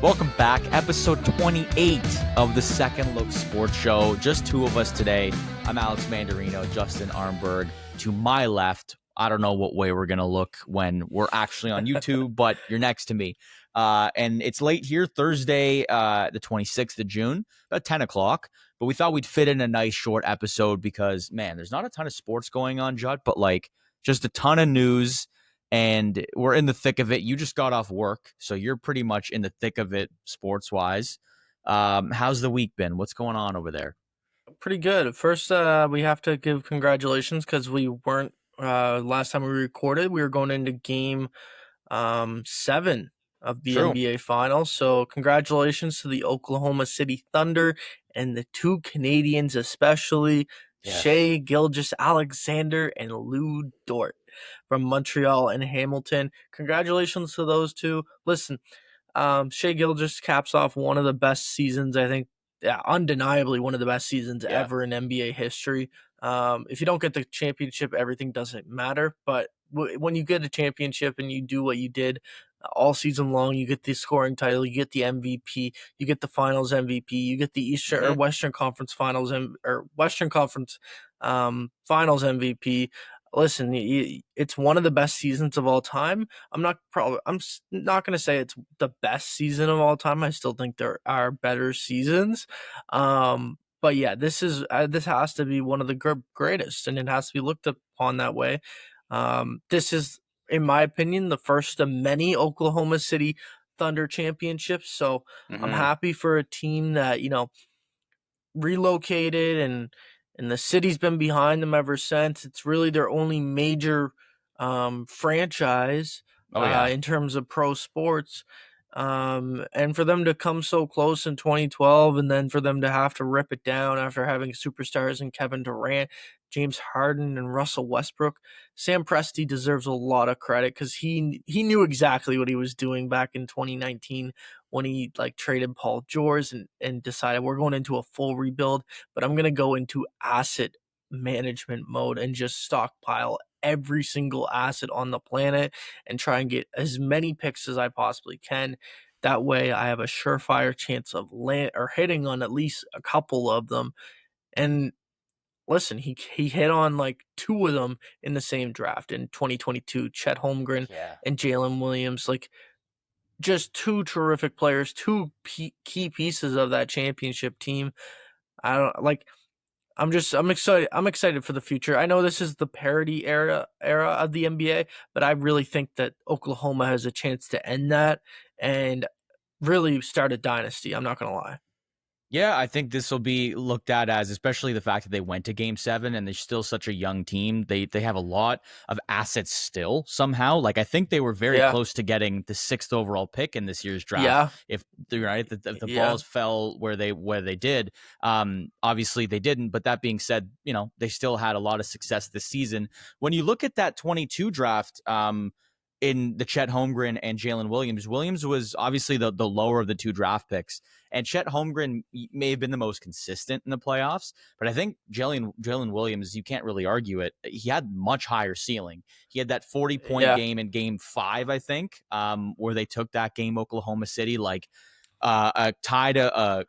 Welcome back. Episode 28 of the Second Look Sports Show. Just two of us today. I'm Alex Mandarino, Justin Arenburg. To my left, I don't know what way we're going to look when we're actually on YouTube, but you're next to me. And it's late here, Thursday, the 26th of June, about 10 o'clock. But we thought we'd fit in a nice short episode because, man, there's not a ton of sports going on, Judd, but like just a ton of news. And we're in the thick of it. You just got off work, so you're pretty much in the thick of it sports-wise. How's the week been? What's going on over there? Pretty good. First, we have to give congratulations because we weren't last time we recorded. We were going into game 7 of the NBA Finals. So congratulations to the Oklahoma City Thunder and the two Canadians, especially Shai Gilgeous-Alexander and Lou Dort from Montreal and Hamilton. Congratulations to those two. Listen, Shai Gilgeous caps off one of the best seasons, I think. Yeah, undeniably one of the best seasons ever in NBA history. If you don't get the championship, everything doesn't matter. But when you get a championship and you do what you did all season long, you get the scoring title, you get the MVP, you get the Finals MVP, you get the Eastern or Western Conference Finals or Western Conference Finals MVP. Listen, it's one of the best seasons of all time. I'm not going to say it's the best season of all time. I still think there are better seasons. But yeah, this has to be one of the greatest, and it has to be looked upon that way. This is, in my opinion, the first of many Oklahoma City Thunder championships. So I'm happy for a team that, relocated and the city's been behind them ever since. It's really their only major franchise in terms of pro sports. And for them to come so close in 2012 and then for them to have to rip it down after having superstars in Kevin Durant, James Harden, and Russell Westbrook, Sam Presti deserves a lot of credit because he knew exactly what he was doing back in 2019 when he traded Paul George and decided we're going into a full rebuild, but I'm going to go into asset management mode and just stockpile every single asset on the planet and try and get as many picks as I possibly can. That way I have a surefire chance of hitting on at least a couple of them. And listen, he hit on two of them in the same draft in 2022, Chet Holmgren and Jalen Williams. Just two terrific players, two key pieces of that championship team. I'm excited. I'm excited for the future. I know this is the parity era of the NBA, but I really think that Oklahoma has a chance to end that and really start a dynasty. I'm not going to lie. Yeah, I think this will be looked at as, especially the fact that they went to Game 7 and they're still such a young team. They have a lot of assets still somehow. I think they were very close to getting the 6th overall pick in this year's draft. Yeah. If the balls fell where they did, obviously they didn't. But that being said, they still had a lot of success this season. When you look at that 22 draft, in the Chet Holmgren and Jalen Williams. Williams was obviously the lower of the two draft picks, and Chet Holmgren may have been the most consistent in the playoffs, but I think Jalen Williams, you can't really argue it. He had much higher ceiling. He had that 40-point game in Game 5, I think, where they took that game, Oklahoma City, tied a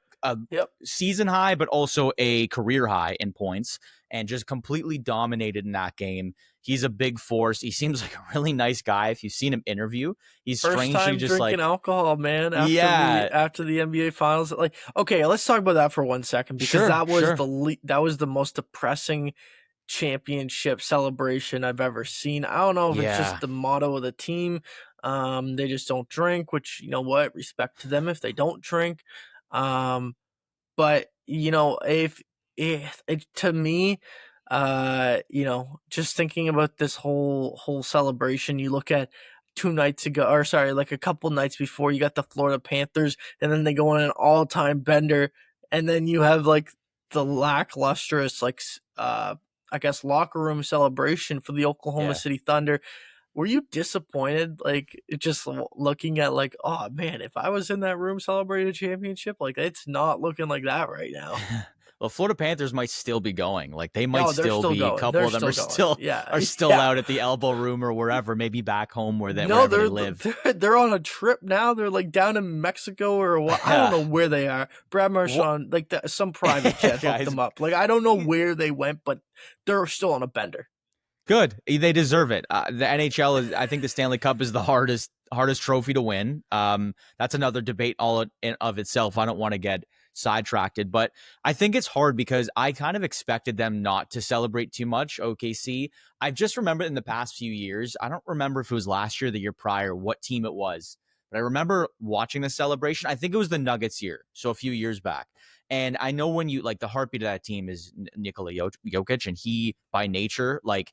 season high, but also a career high in points, and just completely dominated in that game. He's a big force. He seems like a really nice guy. If you've seen him interview, he's first strangely time just drinking alcohol, man. After the NBA Finals, okay, let's talk about that for 1 second because that was the most depressing championship celebration I've ever seen. I don't know if it's just the motto of the team. They just don't drink, which respect to them if they don't drink. But if to me, just thinking about this whole celebration, you look at 2 nights ago, or sorry, a couple nights before, you got the Florida Panthers, and then they go on an all-time bender, and then you have the lacklustrous, I guess, locker room celebration for the Oklahoma City Thunder. Were you disappointed, just looking at, oh, man, if I was in that room celebrating a championship, it's not looking like that right now? the Florida Panthers might still be going. Like they might No, they're still still be, a going. couple They're of them still are going. still Yeah, yeah. out at the Elbow Room or wherever, maybe back home No, wherever they live. they're on a trip now. They're like down in Mexico or what? I don't know where they are. Brad Marchand, like some private jet hooked them up. Like I don't know where they went, but they're still on a bender. Good. They deserve it. The NHL is, I think the Stanley Cup is the hardest trophy to win. That's another debate all in of itself. I don't want to get sidetracked, but I think it's hard because I kind of expected them not to celebrate too much. OKC. I just remember in the past few years, I don't remember if it was last year or the year prior, what team it was, but I remember watching the celebration. I think it was the Nuggets year, so a few years back. And I know when you like the heartbeat of that team is Nikola Jokic, and he by nature, like,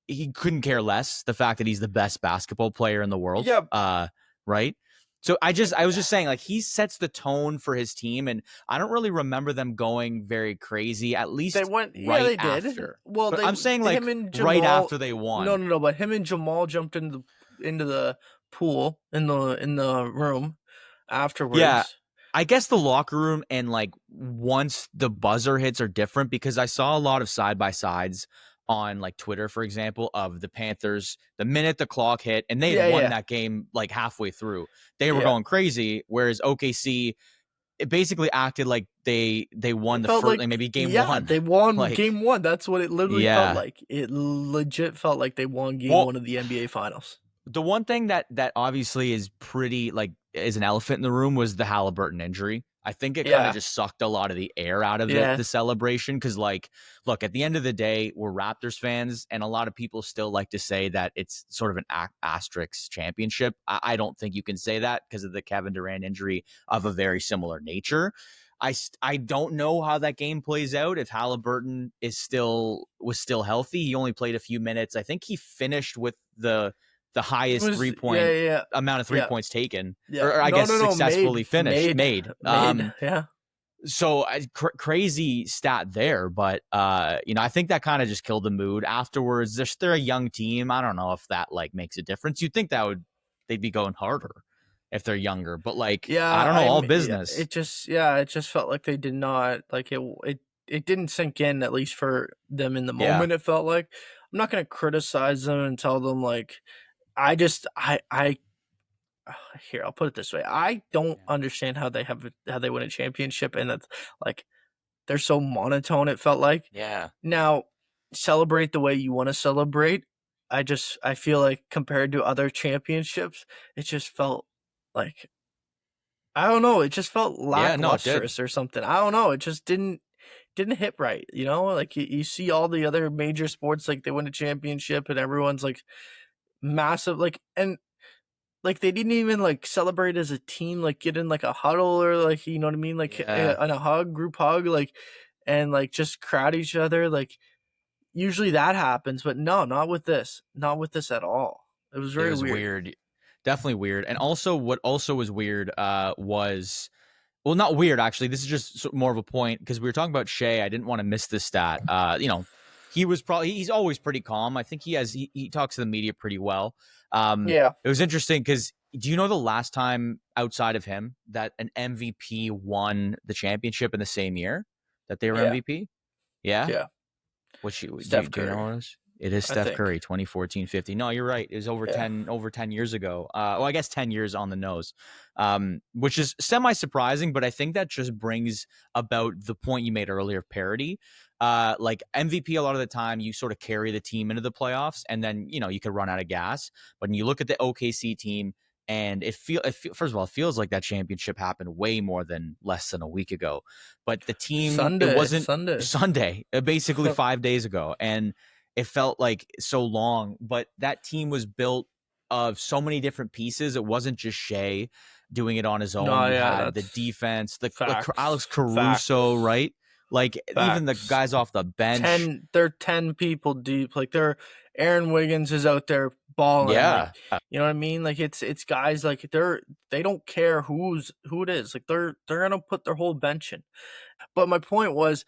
he couldn't care less the fact that he's the best basketball player in the world. Yeah. Right. So I was just saying, like, he sets the tone for his team, and I don't really remember them going very crazy, at least They went, right they after. did. Well, But I'm saying like him and Jamal, right after they won. No, but him and Jamal jumped into the pool in the room afterwards. Yeah. I guess the locker room and like once the buzzer hits are different, because I saw a lot of side by sides on like Twitter, for example, of the Panthers the minute the clock hit, and they had won that game like halfway through. They were going crazy, whereas OKC, it basically acted like they won the first, like maybe game one. They won like, game one. That's what it literally felt like. It legit felt like they won game one of the NBA Finals. The one thing that obviously is pretty like is an elephant in the room was the Halliburton injury. I think it kind of just sucked a lot of the air out of the celebration, because, like, look, at the end of the day, we're Raptors fans, and a lot of people still like to say that it's sort of an asterisk championship. I don't think you can say that because of the Kevin Durant injury of a very similar nature. I don't know how that game plays out if Halliburton was still healthy. He only played a few minutes. I think he finished with the highest 3-point amount of 3 points taken, or I guess successfully made. Yeah. So crazy stat there, but I think that kind of just killed the mood afterwards. They're a young team. I don't know if that like makes a difference. You'd think they'd be going harder if they're younger, but like, I don't know, all business. It just felt like they did not like it didn't sink in, at least for them in the moment. It felt like, I'm not going to criticize them and tell them like, here, I'll put it this way. I don't understand how they win a championship, and it's like they're so monotone, it felt like. Yeah. Now, celebrate the way you want to celebrate. I feel like compared to other championships, it just felt like, I don't know, it just felt lacklustrous or something. I don't know, it just didn't hit right, like you see all the other major sports, like they win a championship and everyone's like massive, like, and like they didn't even like celebrate as a team, like get in like a huddle or like, you know what I mean, like on a group hug, like, and like just crowd each other. Like usually that happens, but no, not with this at all. It was very weird. Definitely weird. And also what also was weird was, well, not weird actually, this is just more of a point, because we were talking about Shea. I didn't want to miss this stat. He's always pretty calm. I think he talks to the media pretty well. It was interesting because, do you know the last time outside of him that an MVP won the championship in the same year that they were MVP? Yeah. Do you know what it is? It is Steph Curry, 2014-15. No, you're right. It was over 10 years ago. Well, I guess 10 years on the nose, which is semi-surprising, but I think that just brings about the point you made earlier of parity. Like MVP, a lot of the time, you sort of carry the team into the playoffs, and then, you could run out of gas. But when you look at the OKC team, and first of all, it feels like that championship happened way more than less than a week ago. But the team, it wasn't Sunday, basically 5 days ago. And it felt like so long, but that team was built of so many different pieces. It wasn't just Shea doing it on his own. You had the defense, like Alex Caruso, right? Like even the guys off the bench. They're 10 people deep. Like Aaron Wiggins is out there balling. Yeah. Like, you know what I mean? Like it's guys like they don't care who it is. Like they're gonna put their whole bench in. But my point was,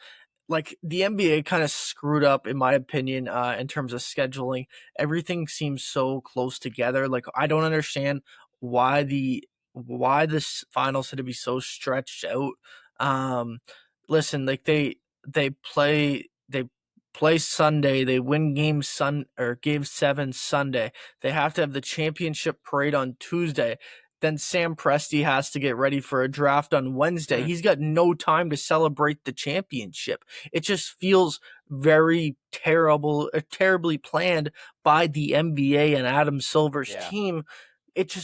like, the NBA kind of screwed up, in my opinion, in terms of scheduling. Everything seems so close together. Like, I don't understand why this finals had to be so stretched out. Listen, like they play Sunday, they win game game 7 Sunday. They have to have the championship parade on Tuesday. Then Sam Presti has to get ready for a draft on Wednesday. He's got no time to celebrate the championship. It just feels very terribly planned by the NBA and Adam Silver's team. It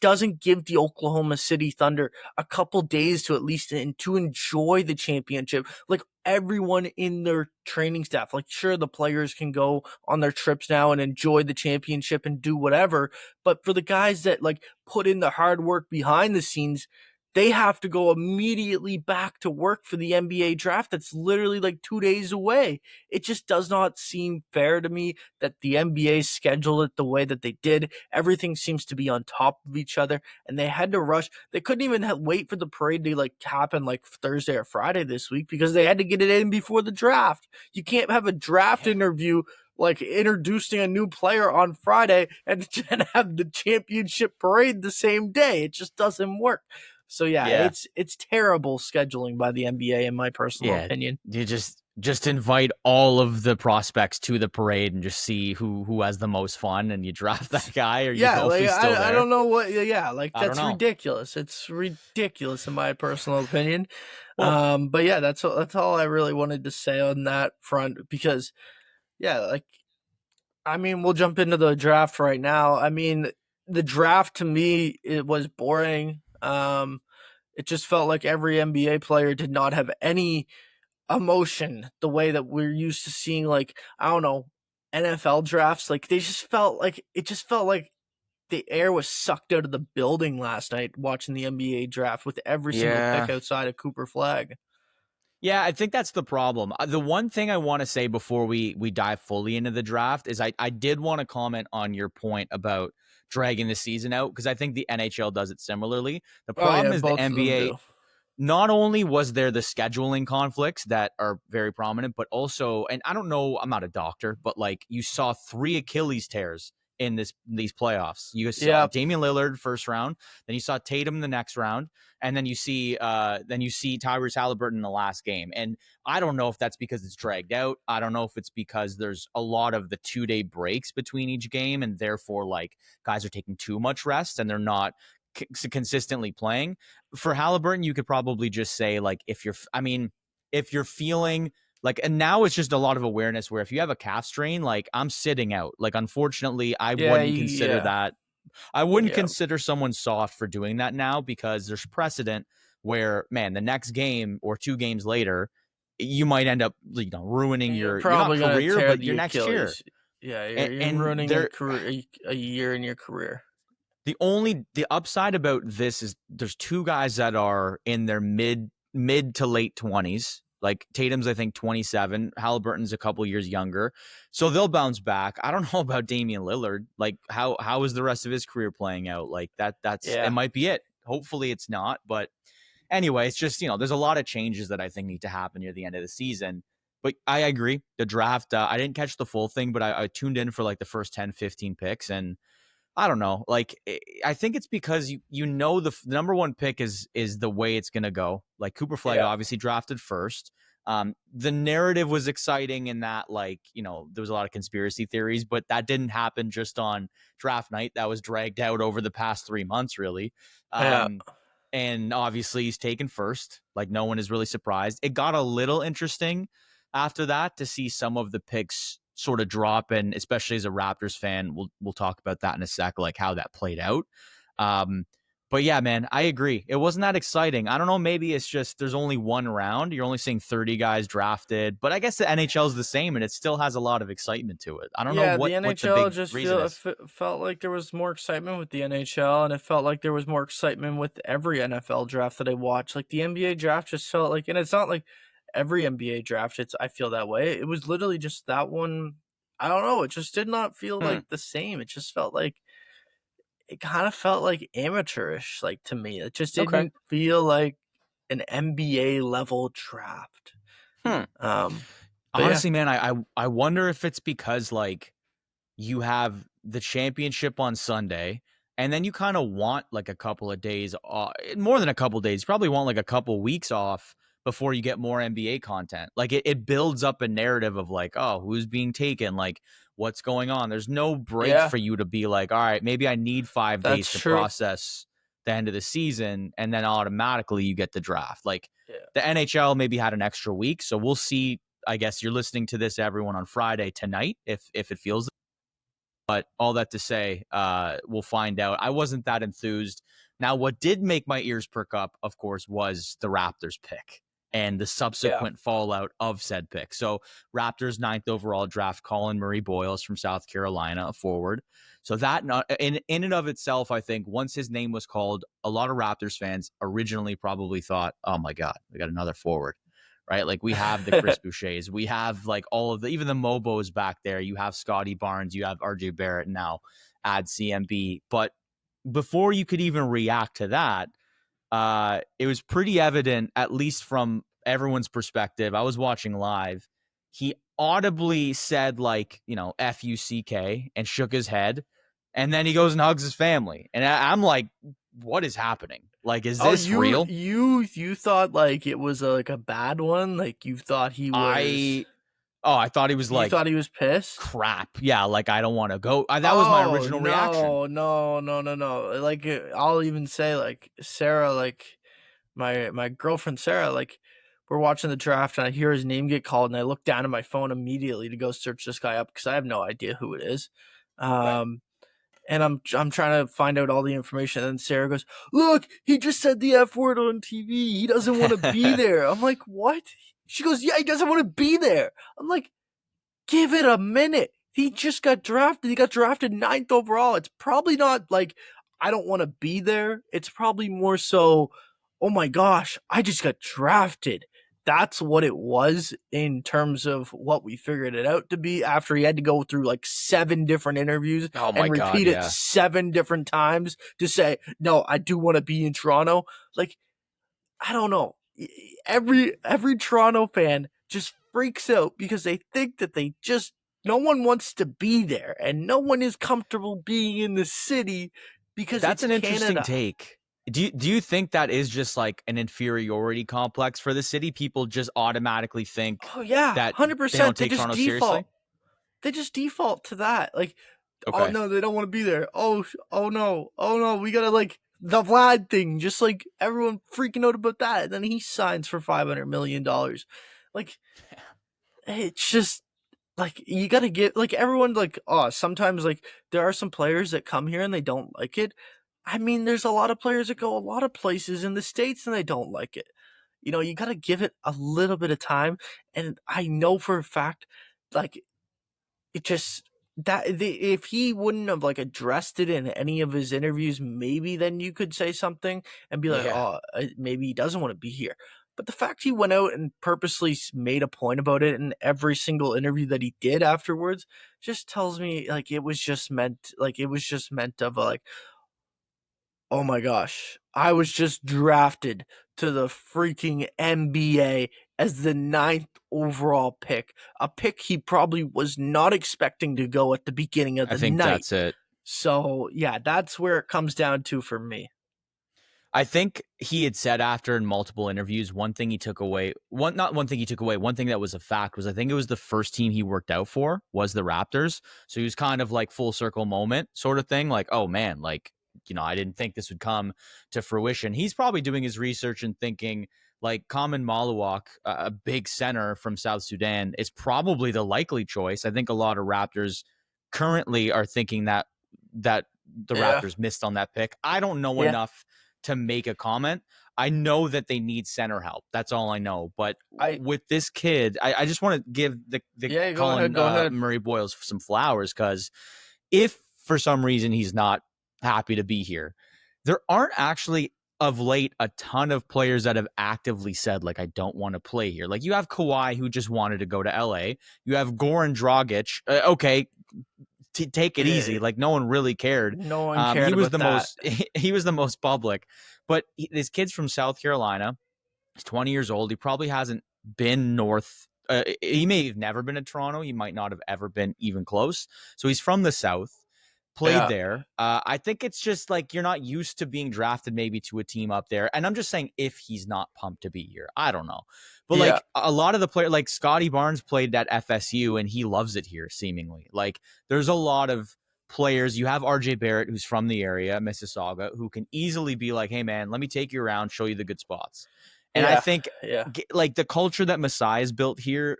doesn't give the Oklahoma City Thunder a couple days to at least to enjoy the championship. Like everyone in their training staff, like sure the players can go on their trips now and enjoy the championship and do whatever, but for the guys that like put in the hard work behind the scenes, they have to go immediately back to work for the NBA draft that's literally like 2 days away. It just does not seem fair to me that the NBA scheduled it the way that they did. Everything seems to be on top of each other, and they had to rush. They couldn't even wait for the parade to like happen like Thursday or Friday this week because they had to get it in before the draft. You can't have a draft interview like introducing a new player on Friday and have the championship parade the same day. It just doesn't work. So yeah, it's terrible scheduling by the NBA in my personal opinion. You just invite all of the prospects to the parade and just see who has the most fun, and you draft that guy, or you hope like, he's still there. I don't know what. Yeah, like that's ridiculous. It's ridiculous in my personal opinion. Well, but yeah, that's all I really wanted to say on that front because, like, I mean, we'll jump into the draft right now. I mean, the draft to me it was boring. It just felt like every NBA player did not have any emotion the way that we're used to seeing, like, I don't know, NFL drafts. Like it just felt like the air was sucked out of the building last night watching the NBA draft with every single pick outside of Cooper Flag. Yeah, I think that's the problem. The one thing I want to say before we dive fully into the draft is I did want to comment on your point about dragging the season out because I think the NHL does it similarly. The problem is the NBA, not only was there the scheduling conflicts that are very prominent, but also, and I don't know, I'm not a doctor, but like you saw 3 Achilles tears in these playoffs. You saw Damian Lillard first round, then you saw Tatum the next round, and then you see Tyrese Halliburton in the last game. And I don't know if that's because it's dragged out. I don't know if it's because there's a lot of the 2-day breaks between each game, and therefore like guys are taking too much rest and they're not consistently playing. For Halliburton, you could probably just say like if you're feeling like, and now it's just a lot of awareness where if you have a calf strain, like I'm sitting out. Like, unfortunately, I wouldn't consider that. I wouldn't consider someone soft for doing that now because there's precedent where, man, the next game or 2 games later, you might end up ruining your not career, but your next year. Yeah, you're ruining your career, a year in your career. The upside about this is there's 2 guys that are in their mid to late 20s. Like Tatum's, I think, 27. Halliburton's a couple years younger. So they'll bounce back. I don't know about Damian Lillard. Like, how is the rest of his career playing out? Like, it might be it. Hopefully it's not. But anyway, it's just, there's a lot of changes that I think need to happen near the end of the season. But I agree. The draft, I didn't catch the full thing, but I tuned in for like the first 10, 15 picks. And I don't know. Like, I think it's because the number 1 pick is the way it's going to go. Like Cooper Flag obviously drafted first. The narrative was exciting in that, like, there was a lot of conspiracy theories, but that didn't happen just on draft night. That was dragged out over the past 3 months, really. And obviously he's taken first. Like, no one is really surprised. It got a little interesting after that to see some of the picks sort of drop, and especially as a Raptors fan, we'll talk about that in a sec, like how that played out. But yeah, man, I agree. It wasn't that exciting. I don't know. Maybe it's just there's only 1 round. You're only seeing 30 guys drafted, but I guess the NHL is the same, and it still has a lot of excitement to it. I don't know what the NHL just felt like there was more excitement with the NHL, and it felt like there was more excitement with every NFL draft that I watched. Like the NBA draft just felt like, and it's not like every NBA draft, I feel that way. It was literally just that one. I don't know. It just did not feel like the same. It just felt like, it kind of felt like amateurish, like to me. It just didn't feel like an NBA level draft. Honestly, man, I wonder if it's because like you have the championship on Sunday, and then you kind of want like a couple of days off, more than a couple of days. You probably want like a couple weeks off before you get more NBA content. Like it builds up a narrative of like, oh, who's being taken? Like what's going on? There's no break Yeah, for you to be like, all right, maybe I need 5 days that's to true. process the end of the season. And then automatically you get the draft. Like Yeah. the NHL maybe had an extra week. So we'll see. I guess you're listening to this, everyone, on Friday tonight, if it feels. But all that to say, we'll find out. I wasn't that enthused. Now, what did make my ears perk up, of course, was the Raptors pick and the Yeah. subsequent fallout of said pick. So, Raptors 9th overall draft Collin Murray-Boyles from South Carolina, a forward. So that in and of itself, I think once his name was called, a lot of Raptors fans originally probably thought, "Oh my God, we got another forward." Right? Like we have the Chris Bouchers, we have like all of the, even the Mobos back there. You have Scotty Barnes, you have RJ Barrett now, add CMB. But before you could even react to that, it was pretty evident, at least from everyone's perspective. I was watching live. He audibly said like, Fuck, and shook his head. And then he goes and hugs his family. And I'm like, what is happening? Like, is Oh, this real? you thought like it was like a bad one? Like you thought he was I thought he was you like, thought he was pissed? crap. Yeah, like I don't want to go. That was my Oh, original reaction. no. Like I'll even say like Sarah, like my girlfriend Sarah, like we're watching the draft and I hear his name get called and I look down at my phone immediately to go search this guy up because I have no idea who it is. Right. And I'm trying to find out all the information. And Sarah goes, "Look, he just said the F word on TV. He doesn't want to be there." I'm like, "What?" She goes, "Yeah, he doesn't want to be there." I'm like, "Give it a minute. He just got drafted. He got drafted 9th overall. It's probably not like I don't want to be there. It's probably more so, oh my gosh, I just got drafted." That's what it was in terms of what we figured it out to be after he had to go through like 7 different interviews Oh my and God. repeat it Yeah. 7 different times to say, "No, I do want to be in Toronto." Like, I don't know. Every Toronto fan just freaks out because they think that no one wants to be there and no one is comfortable being in the city because That's it's an interesting Canada. take. Do you think that is just like an inferiority complex for the city? People just automatically think Oh yeah, that they 100%. don't take Toronto seriously? They just default to that. Like, oh Okay. no, they don't want to be there. Oh no. Oh no, we got to like the Vlad thing, just like everyone freaking out about that. And then he signs for $500 million. Like, it's just like you gotta get like everyone like sometimes like there are some players that come here and they don't like it. I mean, there's a lot of players that go a lot of places in the States and they don't like it. You gotta give it a little bit of time. And I know for a fact, like it just if he wouldn't have like addressed it in any of his interviews, maybe then you could say something and be like, Yeah. oh, maybe he doesn't want to be here. But the fact he went out and purposely made a point about it in every single interview that he did afterwards just tells me like it was just meant of like, oh my gosh, I was just drafted to the freaking NBA as the 9th overall pick, a pick he probably was not expecting to go at the beginning of I the think night. that's it. So, yeah, that's where it comes down to for me. I think he had said after in multiple interviews, one thing he took away, one thing that was a fact was I think it was the first team he worked out for was the Raptors. So he was kind of like full circle moment sort of thing. Like, oh man, like, I didn't think this would come to fruition. He's probably doing his research and thinking like Common Maluak, a big center from South Sudan, is probably the likely choice. I think a lot of Raptors currently are thinking that the Yeah. Raptors missed on that pick. I don't know Yeah. enough to make a comment. I know that they need center help. That's all I know. But I with this kid, I just want to give the Yeah, go ahead, Collin go ahead. Murray-Boyles some flowers because if for some reason he's not happy to be here, there aren't actually of late a ton of players that have actively said like I don't want to play here. Like you have Kawhi who just wanted to go to LA. You have Goran Dragic. Okay, take it Yeah, easy. Like no one really cared. no one cared about that. He was the most public, but this kid's from South Carolina. He's 20 years old. He probably hasn't been north. He may have never been to Toronto. He might not have ever been even close. So he's from the South. played there. I think it's just like you're not used to being drafted maybe to a team up there. And I'm just saying if he's not pumped to be here, I don't know. But Yeah. like a lot of the players, like Scotty Barnes played at FSU and he loves it here seemingly. Like there's a lot of players. You have RJ Barrett, who's from the area, Mississauga, who can easily be like, hey man, let me take you around, show you the good spots. And I think like the culture that Masai has built here,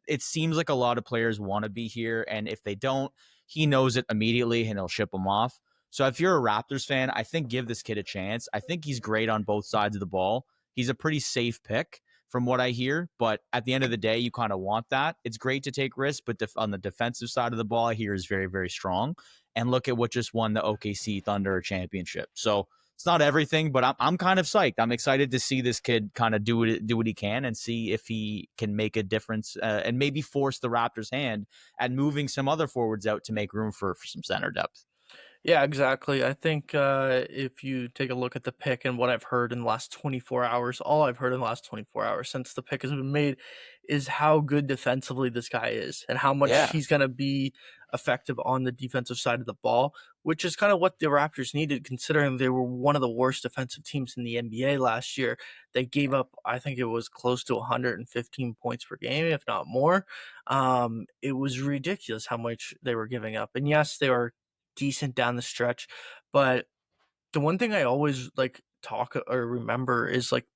it seems like a lot of players want to be here. And if they don't, he knows it immediately and he'll ship them off. So if you're a Raptors fan, I think give this kid a chance. I think he's great on both sides of the ball. He's a pretty safe pick from what I hear. But at the end of the day, you kind of want that. It's great to take risks, but on the defensive side of the ball, I hear is very, very strong. And look at what just won the OKC Thunder championship. So it's not everything, but I'm kind of psyched. I'm excited to see this kid kind of do what he can and see if he can make a difference and maybe force the Raptors' hand at moving some other forwards out to make room for some center depth. Yeah, exactly. I think if you take a look at the pick and what I've heard in the last 24 hours, all I've heard in the last 24 hours since the pick has been made is how good defensively this guy is and how much he's going to be effective on the defensive side of the ball, which is kind of what the Raptors needed considering they were one of the worst defensive teams in the NBA last year. They gave up, I think it was close to 115 points per game, if not more. It was ridiculous how much they were giving up. And yes, they were decent down the stretch, but the one thing I always like talk or remember is like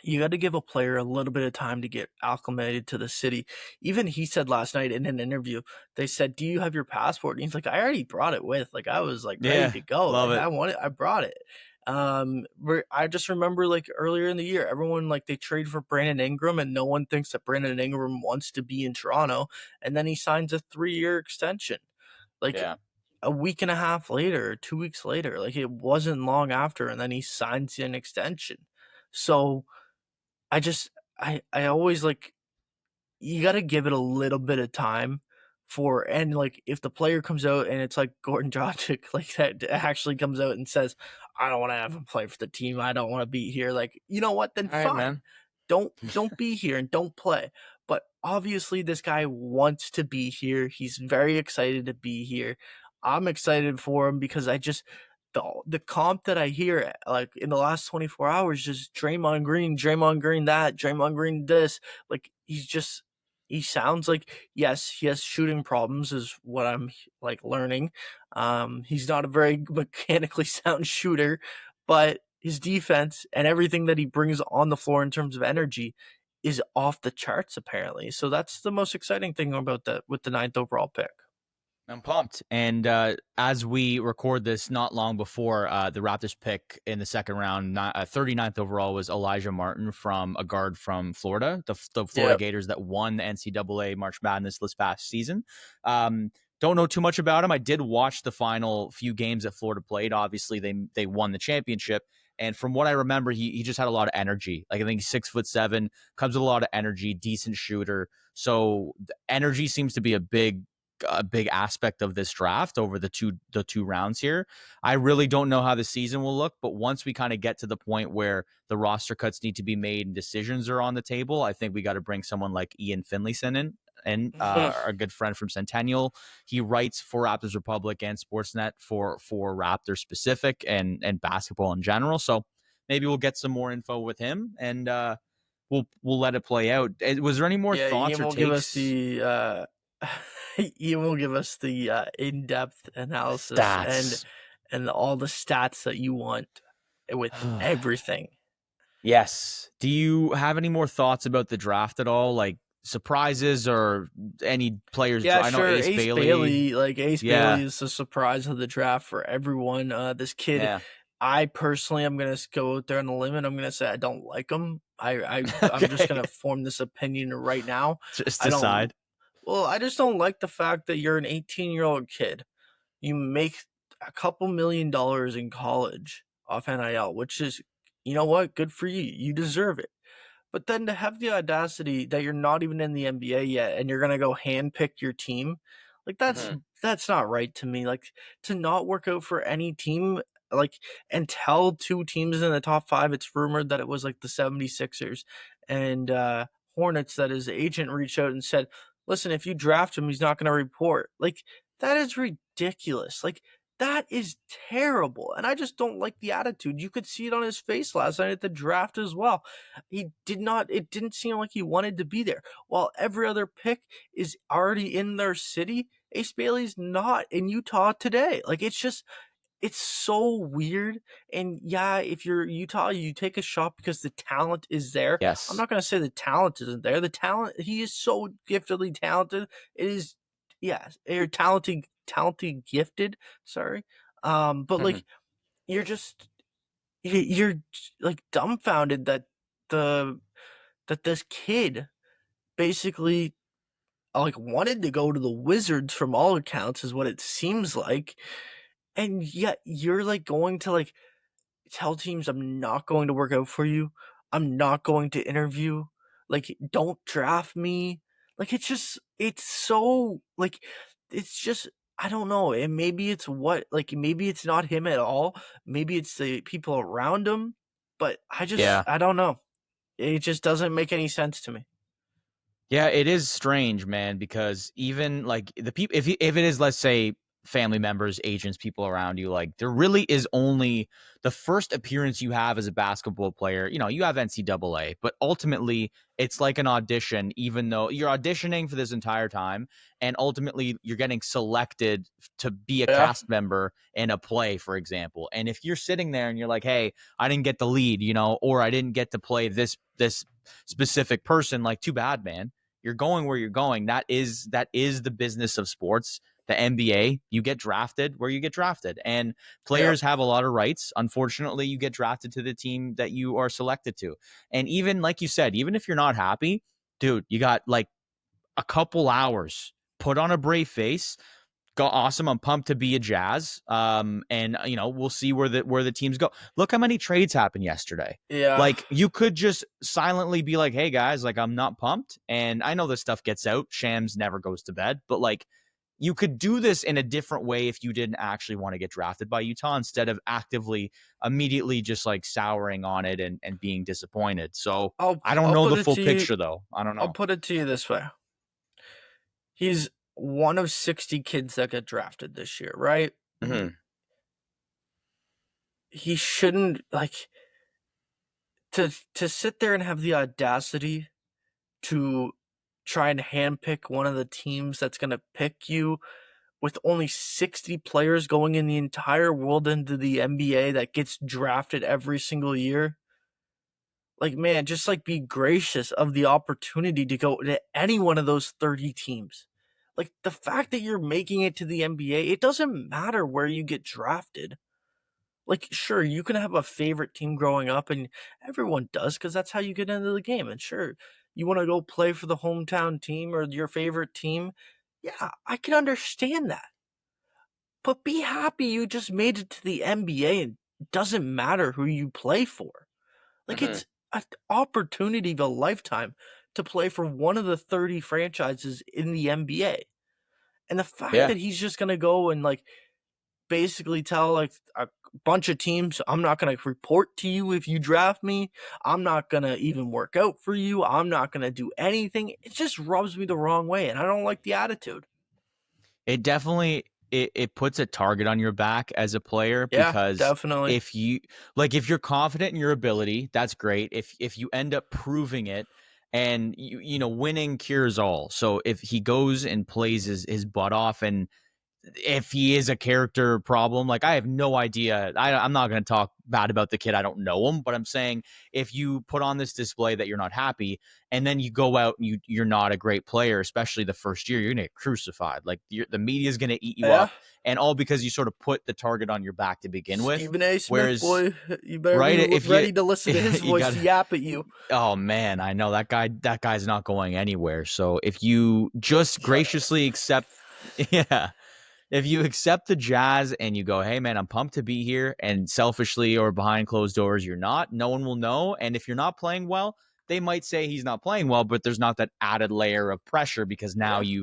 you got to give a player a little bit of time to get acclimated to the city. Even he said last night in an interview, they said, "Do you have your passport?" And he's like, "I already brought it with. Like I was like ready to go. Love like, it. I brought it." I just remember like earlier in the year, everyone like they traded for Brandon Ingram, and no one thinks that Brandon Ingram wants to be in Toronto, and then he signs a 3-year extension. Like a week and a half later, 2 weeks later, like it wasn't long after, and then he signs an extension. So I just, I always like, you got to give it a little bit of time and like if the player comes out and it's like Gordon Dragic, like that actually comes out and says, I don't want to have him play for the team. I don't want to be here. Like, you know what? Then All fine. right, man. Don't be here and don't play. But obviously this guy wants to be here. He's very excited to be here. I'm excited for him because the comp that I hear like in the last 24 hours, just Draymond Green that, Draymond Green this, like he sounds like, yes, he has shooting problems is what I'm like learning. He's not a very mechanically sound shooter, but his defense and everything that he brings on the floor in terms of energy is off the charts apparently. So that's the most exciting thing about that with the 9th overall pick. I'm pumped. And as we record this, not long before the Raptors pick in the second round, 39th overall was Elijah Martin from a guard from Florida, the Florida Gators that won the NCAA March Madness this past season. Don't know too much about him. I did watch the final few games that Florida played. Obviously, they won the championship. And from what I remember, he just had a lot of energy. Like I think he's 6'7", comes with a lot of energy, decent shooter. So the energy seems to be a big aspect of this draft over the two rounds here. I really don't know how the season will look, but once we kind of get to the point where the roster cuts need to be made and decisions are on the table, I think we got to bring someone like Ian Finlayson in. And our good friend from Centennial, he writes for Raptors Republic and Sportsnet for Raptors specific and basketball in general. So maybe we'll get some more info with him and we'll let it play out. Was there any more thoughts Ian or will takes? give us the Ian will give us the in-depth analysis Stats. and all the stats that you want with everything. Yes. Do you have any more thoughts about the draft at all? Like surprises or any players? Yeah, I know sure. Ace Bailey. Bailey is the surprise of the draft for everyone. This kid, I personally am gonna go out there on the limb and I'm gonna say I don't like him. I'm just gonna form this opinion right now. Just decide. Well, I just don't like the fact that you're an 18-year-old kid. You make a couple $1 million in college off NIL, which is, you know what? Good for you. You deserve it. But then to have the audacity that you're not even in the NBA yet and you're going to go handpick your team, like that's not right to me. Like to not work out for any team, like and tell 2 teams in the top 5, it's rumored that it was like the 76ers and Hornets that his agent reached out and said, listen, if you draft him, he's not going to report. Like That is ridiculous. Like, that is terrible. And I just don't like the attitude. You could see it on his face last night at the draft as well. It didn't seem like he wanted to be there. While every other pick is already in their city, Ace Bailey's not in Utah today. Like, it's so weird. And yeah, if you're Utah, you take a shot because the talent is there. I'm Yes. not going to say the talent isn't there. The talent, he is so giftedly talented. It is, yeah, you're talented, gifted. Sorry. But like, you're just, you're like dumbfounded that the, that this kid basically like wanted to go to the Wizards from all accounts is what it seems like. And yet you're like going to like tell teams I'm not going to work out for you. I'm not going to interview. Like, don't draft me. Like, it's so, like, it's just, I don't know. And maybe it's maybe it's not him at all. Maybe it's the people around him. But Yeah. I don't know. It just doesn't make any sense to me. Yeah, it is strange, man, because even like the people, if it is, let's say, family members, agents, people around you, like there really is only the first appearance you have as a basketball player. You know, you have NCAA, but ultimately it's like an audition, even though you're auditioning for this entire time, and ultimately you're getting selected to be a Yeah. cast member in a play, for example. And if you're sitting there and you're like, hey, I didn't get the lead, you know, or I didn't get to play this specific person, like too bad, man. You're going where you're going. That is the business of sports. The NBA, you get drafted where you get drafted, and Yeah. players have a lot of rights. Unfortunately, you get drafted to the team that you are selected to. And even like you said, even if you're not happy, dude, you got like a couple hours. Put on a brave face, go awesome. I'm pumped to be a Jazz. And you know, we'll see where the teams go. Look how many trades happened yesterday. Yeah. Like you could just silently be like, hey guys, like I'm not pumped. And I know this stuff gets out. Shams never goes to bed, but like you could do this in a different way if you didn't actually want to get drafted by Utah instead of actively immediately just like souring on it and being disappointed. So I don't I'll know put the it full to you. picture though. I don't I'll know. put it to you this way. He's one of 60 kids that get drafted this year, right? Mm-hmm. He shouldn't like to sit there and have the audacity to try and handpick one of the teams that's going to pick you with only 60 players going in the entire world into the NBA that gets drafted every single year. Like, man, just like be gracious of the opportunity to go to any one of those 30 teams. Like, the fact that you're making it to the NBA, it doesn't matter where you get drafted. Like, sure, you can have a favorite team growing up, and everyone does because that's how you get into the game. And sure, you want to go play for the hometown team or your favorite team. Yeah, I can understand that. But be happy you just made it to the NBA and it doesn't matter who you play for. Like, Mm-hmm. it's an opportunity of a lifetime to play for one of the 30 franchises in the NBA. And the fact Yeah. that he's just going to go and, like, basically tell, like, a bunch of teams, I'm not going to report to you if you draft me. I'm not going to even work out for you. I'm not going to do anything. It just rubs me the wrong way. And I don't like the attitude. It definitely it puts a target on your back as a player Yeah, because definitely. if you like if you're confident in your ability, that's great. If you end up proving it and you know winning cures all. So if he goes and plays his butt off and if he is a character problem, like I have no idea. I'm not going to talk bad about the kid. I don't know him, but I'm saying if you put on this display that you're not happy, and then you go out and you're not a great player, especially the first year, you're going to get crucified. Like the media is going to eat you Yeah. up, and all because you sort of put the target on your back to begin with. Stephen A. Smith, Whereas, boy, you better be right, if you ready to listen to his you voice got, yap at you. oh man, I know that guy's not going anywhere. So if you just Shut up. graciously accept, yeah, if you accept the Jazz and you go, hey man, I'm pumped to be here, and selfishly or behind closed doors, you're not, no one will know. And if you're not playing well, they might say he's not playing well, but there's not that added layer of pressure because now Yeah.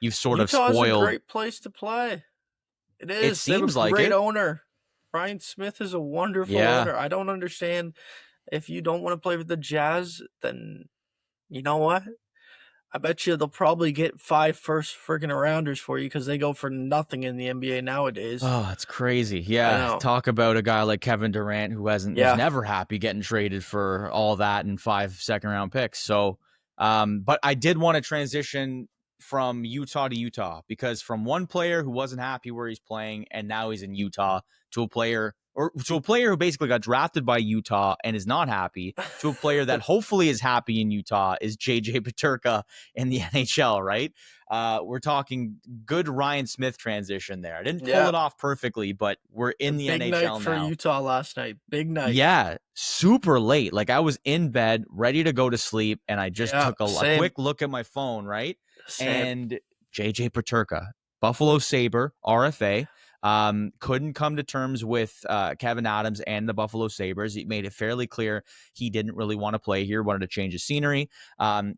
you've sort of Utah is a spoiled. great place to play. It It is. They have a seems like great it. owner. Brian Smith is a wonderful Yeah. owner. I don't understand if you don't want to play with the Jazz, then you know what? I bet you they'll probably get 5 first friggin' rounders for you because they go for nothing in the NBA nowadays. Oh, it's crazy. I Yeah. know. Talk about a guy like Kevin Durant who's Yeah. never happy getting traded for all that and 5 second round picks. So, but I did want to transition from Utah to Utah, because from one player who wasn't happy where he's playing and now he's in Utah to a player who basically got drafted by Utah and is not happy, to a player that hopefully is happy in Utah, is JJ Peterka in the NHL, right? We're talking good Ryan Smith transition there. I didn't pull Yeah. it off perfectly, but we're in the Big night NHL for now. Utah last night. Big night. Yeah, super late. Like, I was in bed, ready to go to sleep, and I just took a quick look at my phone, right? Same. And JJ Peterka, Buffalo Sabre, RFA, couldn't come to terms with Kevin Adams and the Buffalo Sabres. He made it fairly clear he didn't really want to play here, wanted to change his scenery.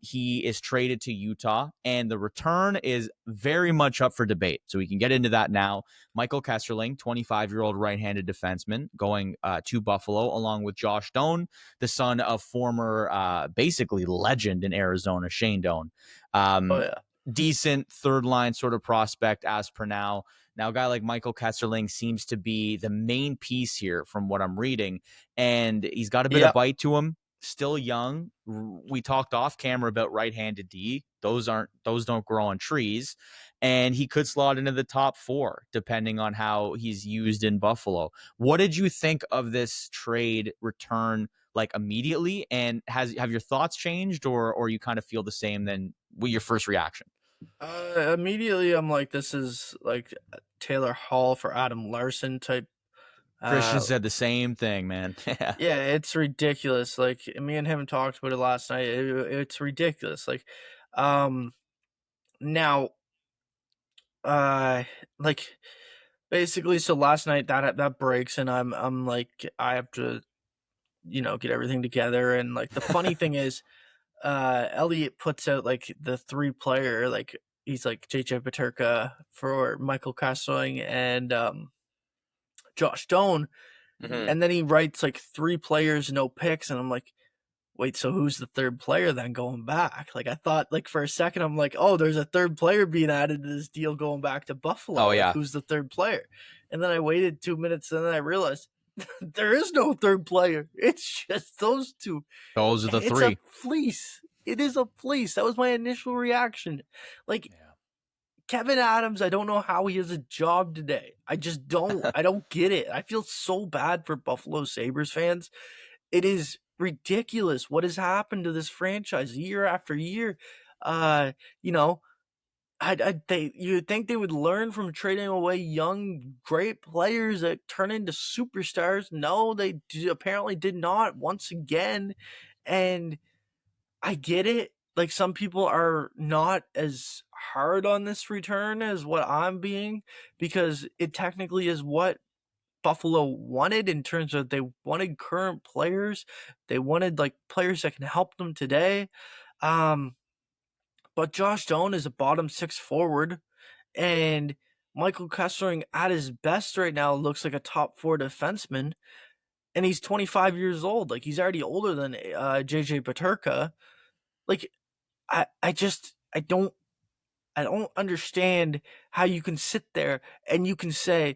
He is traded to Utah, and the return is very much up for debate. So we can get into that now. Michael Kesselring, 25-year-old right-handed defenseman, going to Buffalo, along with Josh Doan, the son of former, basically legend in Arizona, Shane Doan. Oh, yeah. Decent third-line sort of prospect as per now. Now, a guy like Michael Kesselring seems to be the main piece here from what I'm reading, and he's got a bit of bite to him. Still young. We talked off camera about right-handed D. Those don't grow on trees. And he could slot into the top 4 depending on how he's used in Buffalo. What did you think of this trade return, like, immediately? And have your thoughts changed, or you kind of feel the same than your first reaction? Immediately, I'm like, this is like Taylor Hall for Adam Larson type. Christian said the same thing, man. Yeah, it's ridiculous. Like, me and him talked about it last night. It's ridiculous. Like, now, like, basically, so last night that breaks, and I'm like, I have to, get everything together. And like, the funny thing is, Elliot puts out like the 3-player, like, he's like JJ Peterka for Michael Kesselring and Josh Doan, and then he writes like 3 players, no picks, and I'm like, wait, so who's the 3rd player then going back? Like, I thought, like, for a second, I'm like, oh, there's a 3rd player being added to this deal going back to Buffalo. Oh, like, yeah. who's the 3rd player? And then I waited 2 minutes, and then I realized there is no 3rd player. It's just those 2. Those are the 3. It's a fleece. It is a fleece. That was my initial reaction. Like, Kevin Adams, I don't know how he has a job today. I just don't. I don't get it. I feel so bad for Buffalo Sabres fans. It is ridiculous what has happened to this franchise year after year. You know, you'd think they would learn from trading away young, great players that turn into superstars. No, they apparently did not once again. And I get it. Like, some people are not as hard on this return as what I'm being, because it technically is what Buffalo wanted, in terms of they wanted current players. They wanted like players that can help them today. But Josh Doan is a bottom 6 forward, and Michael Kesselring at his best right now looks like a top 4 defenseman, and he's 25 years old. Like, he's already older than JJ Peterka. Like, I don't understand how you can sit there and you can say,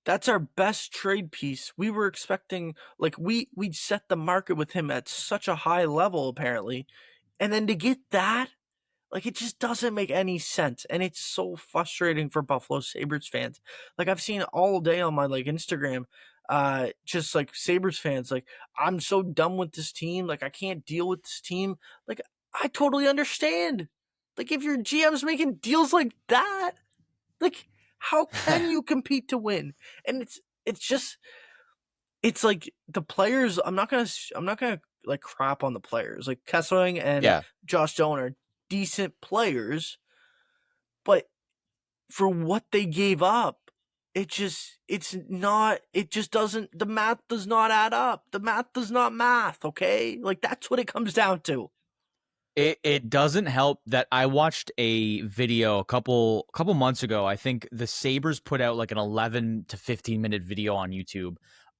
that's our best trade piece. We were expecting, like, we'd set the market with him at such a high level, apparently. And then to get that, like, it just doesn't make any sense. And it's so frustrating for Buffalo Sabres fans. Like, I've seen all day on my, like, Instagram, just like Sabres fans, like, I'm so done with this team. Like, I can't deal with this team. Like, I totally understand. Like, if your GM's making deals like that, like, how can you compete to win? And it's like the players. I'm not gonna like crap on the players. Like, Kesselring and Josh Doan are decent players, but for what they gave up, it just doesn't. The math does not add up. The math does not math. Okay, like, that's what it comes down to. It doesn't help that I watched a video a couple months ago. I think the Sabres put out like an 11 to 15-minute video on YouTube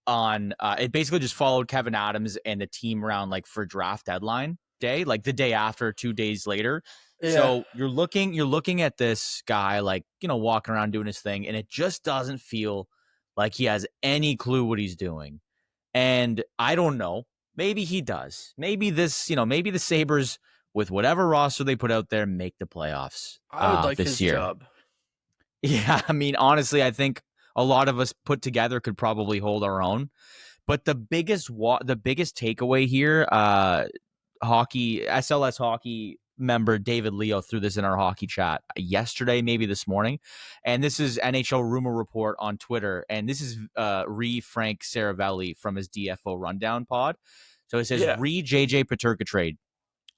on it basically just followed Kevin Adams and the team around, like, for draft deadline. day, like the day after, 2 days later. Yeah. So you're looking at this guy, like, walking around doing his thing, and it just doesn't feel like he has any clue what he's doing. And I don't know. Maybe he does. Maybe maybe the Sabres, with whatever roster they put out there, make the playoffs I would like this his year. job. Yeah, I mean, honestly, I think a lot of us put together could probably hold our own. But the biggest takeaway here, SLS hockey member David Leo threw this in our hockey chat yesterday, maybe this morning, and this is NHL Rumor Report on Twitter, and this is Frank Saravelli from his DFO Rundown pod. So it says JJ Peterka trade.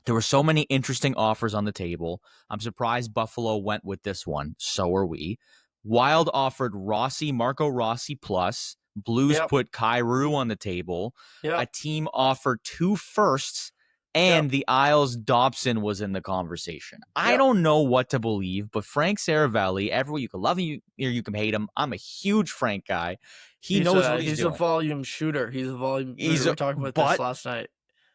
There were so many interesting offers on the table. I'm surprised Buffalo went with this one. So are we. Wild offered Marco Rossi plus. Blues put Kyrou on the table. A team offered 2 firsts, and the Isles Dobson was in the conversation. I don't know what to believe, but Frank Saravelli, you can love him or you can hate him. I'm a huge Frank guy. He knows what he's doing. He's a volume shooter. We were talking about this last night.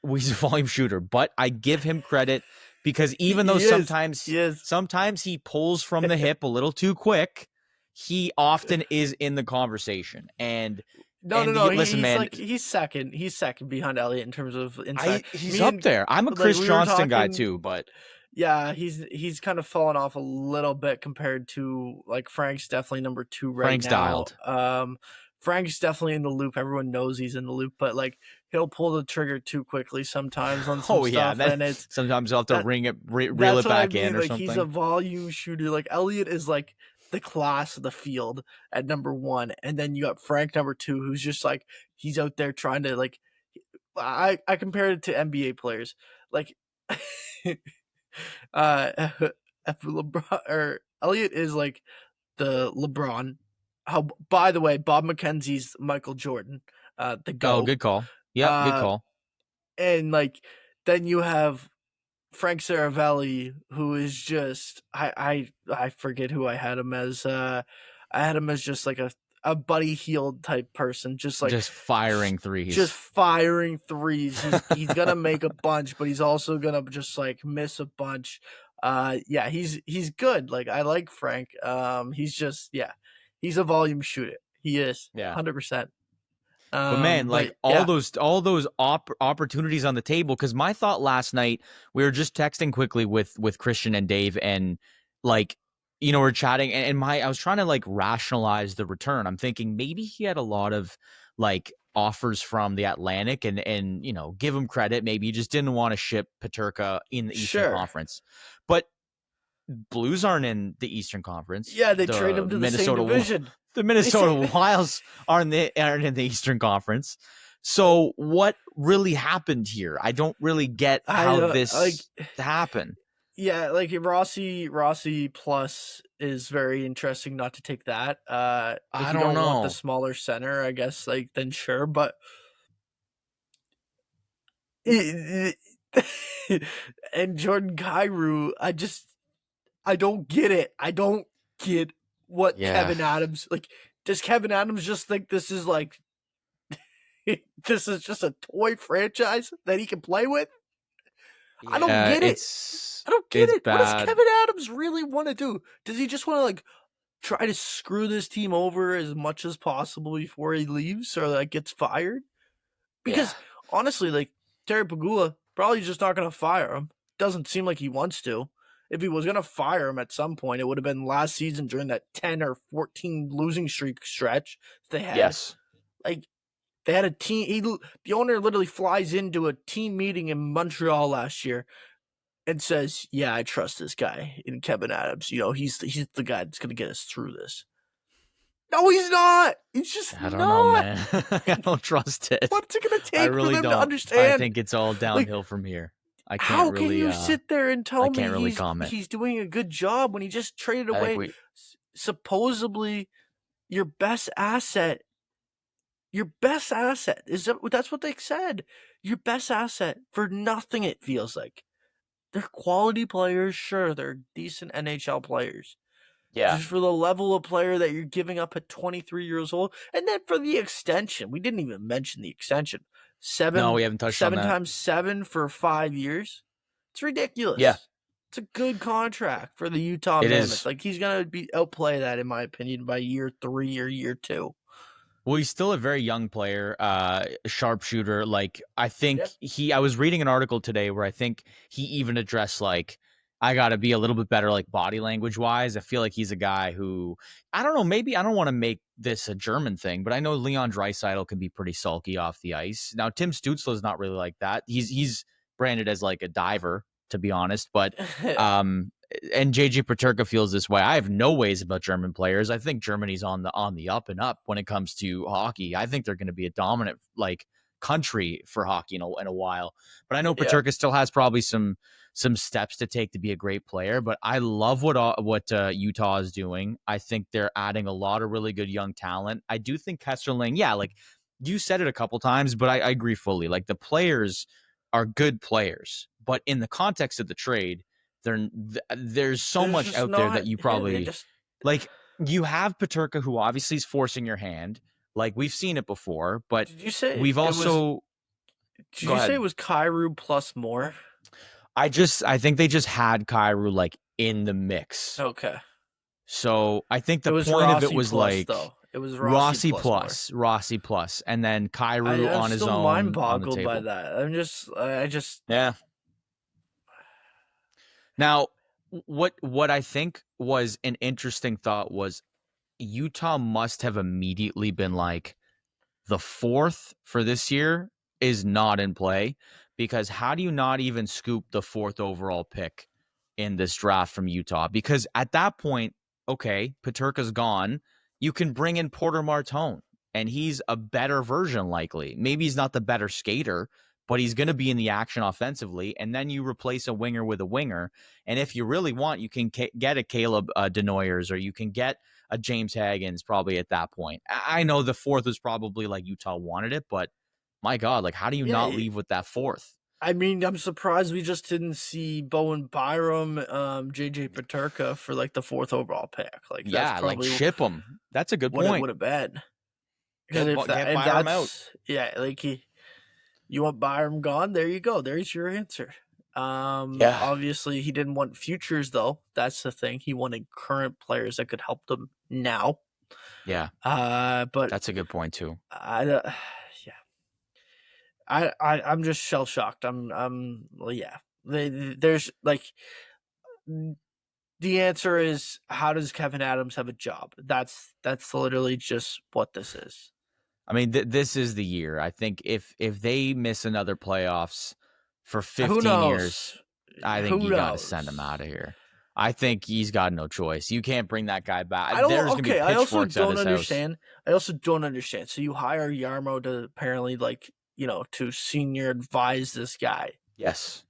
He's a volume shooter, but I give him credit because even though sometimes he pulls from the hip a little too quick, he often is in the conversation. And listen, man, he's second behind Elliott in terms of insight. He's up there. I'm a Chris Johnston guy too, but yeah, he's kind of fallen off a little bit compared to like Frank's definitely number 2 right Frank's now. dialed. Frank's definitely in the loop. Everyone knows he's in the loop, but like he'll pull the trigger too quickly sometimes on some stuff. And sometimes he'll have to reel it back in or something. He's a volume shooter. Like Elliott is like the class of the field at number 1, and then you got Frank number 2, who's just like he's out there trying to like. I compared it to NBA players, like LeBron or Elliott is like the LeBron. By the way, Bob McKenzie's Michael Jordan. The GOAT. Oh, good call. Yeah, good call. And like then you have Frank Saravelli, who is just I forget who I had him as. I had him as just like a Buddy Hield type person, just firing threes. He's gonna make a bunch, but he's also gonna just like miss a bunch. He's good. Like I like Frank. He's a volume shooter. He is 100%. But man, all those opportunities on the table. Because my thought last night, we were just texting quickly with Christian and Dave, and like, we're chatting, and I was trying to like rationalize the return. I'm thinking maybe he had a lot of like offers from the Atlantic, and give him credit. Maybe he just didn't want to ship Peterka in the Eastern Conference, but Blues aren't in the Eastern Conference. Yeah, they trade him to the same division. The Minnesota Wilds aren't in the Eastern Conference. So what really happened here? I don't really get how this happened. Yeah, like Rossi plus is very interesting. Not to take that. If I you don't know. want the smaller center, I guess then sure, but and Jordan Kyrou, I don't get it. I don't get what Kevin Adams like. Does Kevin Adams just think this is like this is just a toy franchise that he can play with? Yeah, I don't get it. I don't get it. Bad. What does Kevin Adams really want to do? Does he just want to like try to screw this team over as much as possible before he leaves or like gets fired? Because honestly, like Terry Pegula probably just not going to fire him. Doesn't seem like he wants to. If he was going to fire him at some point, it would have been last season during that 10 or 14 losing streak stretch they had. Yes. Like, they had a team. The owner literally flies into a team meeting in Montreal last year and says, "Yeah, I trust this guy in Kevin Adams. He's the guy that's going to get us through this." No, he's not. He's just I don't know, man. I don't trust it. What's it going to take for them to understand? I think it's all downhill from here. How can you sit there and tell me he's doing a good job when he just traded away supposedly your best asset? Your best asset that's what they said. Your best asset for nothing. It feels like they're quality players. Sure, they're decent NHL players. Yeah, just for the level of player that you're giving up at 23 years old, and then for the extension, we didn't even mention the extension. No, we haven't touched on 7 that. times 7 for 5 years. It's ridiculous. Yeah. It's a good contract for the Utah Mammoth. Is. Like, he's gonna outplay that, in my opinion, by year 3 or year 2. Well, he's still a very young player, sharpshooter. Like, I think Yep. I was reading an article today where I think he even addressed, like, I got to be a little bit better, like, body language wise. I feel like he's a guy who, I don't know, maybe I don't want to make this a German thing, but I know Leon Draisaitl can be pretty sulky off the ice. Now, Tim Stützle is not really like that. He's branded as like a diver, to be honest, but and JJ Peterka feels this way. I have no ways about German players. I think Germany's on the up and up when it comes to hockey. I think they're going to be a dominant like country for hockey in a while. But I know Peterka still has probably some steps to take to be a great player. But I love what Utah is doing. I think they're adding a lot of really good young talent. I do think Kesselring, like you said it a couple times, but I agree fully. Like the players are good players, but in the context of the trade, there's so much out there that you probably like. You have Peterka, who obviously is forcing your hand. Like we've seen it before, but did you say we've also. Did you say it was Kyrou plus more? I think they just had Kyrou like in the mix. Okay. So I think the point of it was plus, like though. It was Rossi plus, and then Kyrou on his own. I'm still mind boggled by that. I just yeah. Now, what I think was an interesting thought was Utah must have immediately been like, the 4th for this year is not in play, because how do you not even scoop the 4th overall pick in this draft from Utah? Because at that point, okay, Peterka's gone. You can bring in Porter Martone, and he's a better version likely. Maybe he's not the better skater, but he's going to be in the action offensively. And then you replace a winger with a winger. And if you really want, you can get a Caleb Denoyers, or you can get a James Haggins probably at that point. I know the 4th was probably like Utah wanted it, but my God, like how do you not leave with that 4th? I mean, I'm surprised we just didn't see Bowen Byram, JJ Peterka for like the 4th overall pick. Like, that's probably, like ship them. That's a good point. It would have been. Because if Byram out. Yeah, like you want Byram gone, there you go. There's your answer. Obviously he didn't want futures though. That's the thing. He wanted current players that could help them now. Yeah. But that's a good point too. I'm just shell shocked. There's like, the answer is, how does Kevyn Adams have a job? That's literally just what this is. I mean, this is the year. I think if they miss another playoffs for 15 years, I think you got to send him out of here. I think he's got no choice. You can't bring that guy back. I also don't understand. So you hire Jarmo to apparently, like, to senior advise this guy. Yes.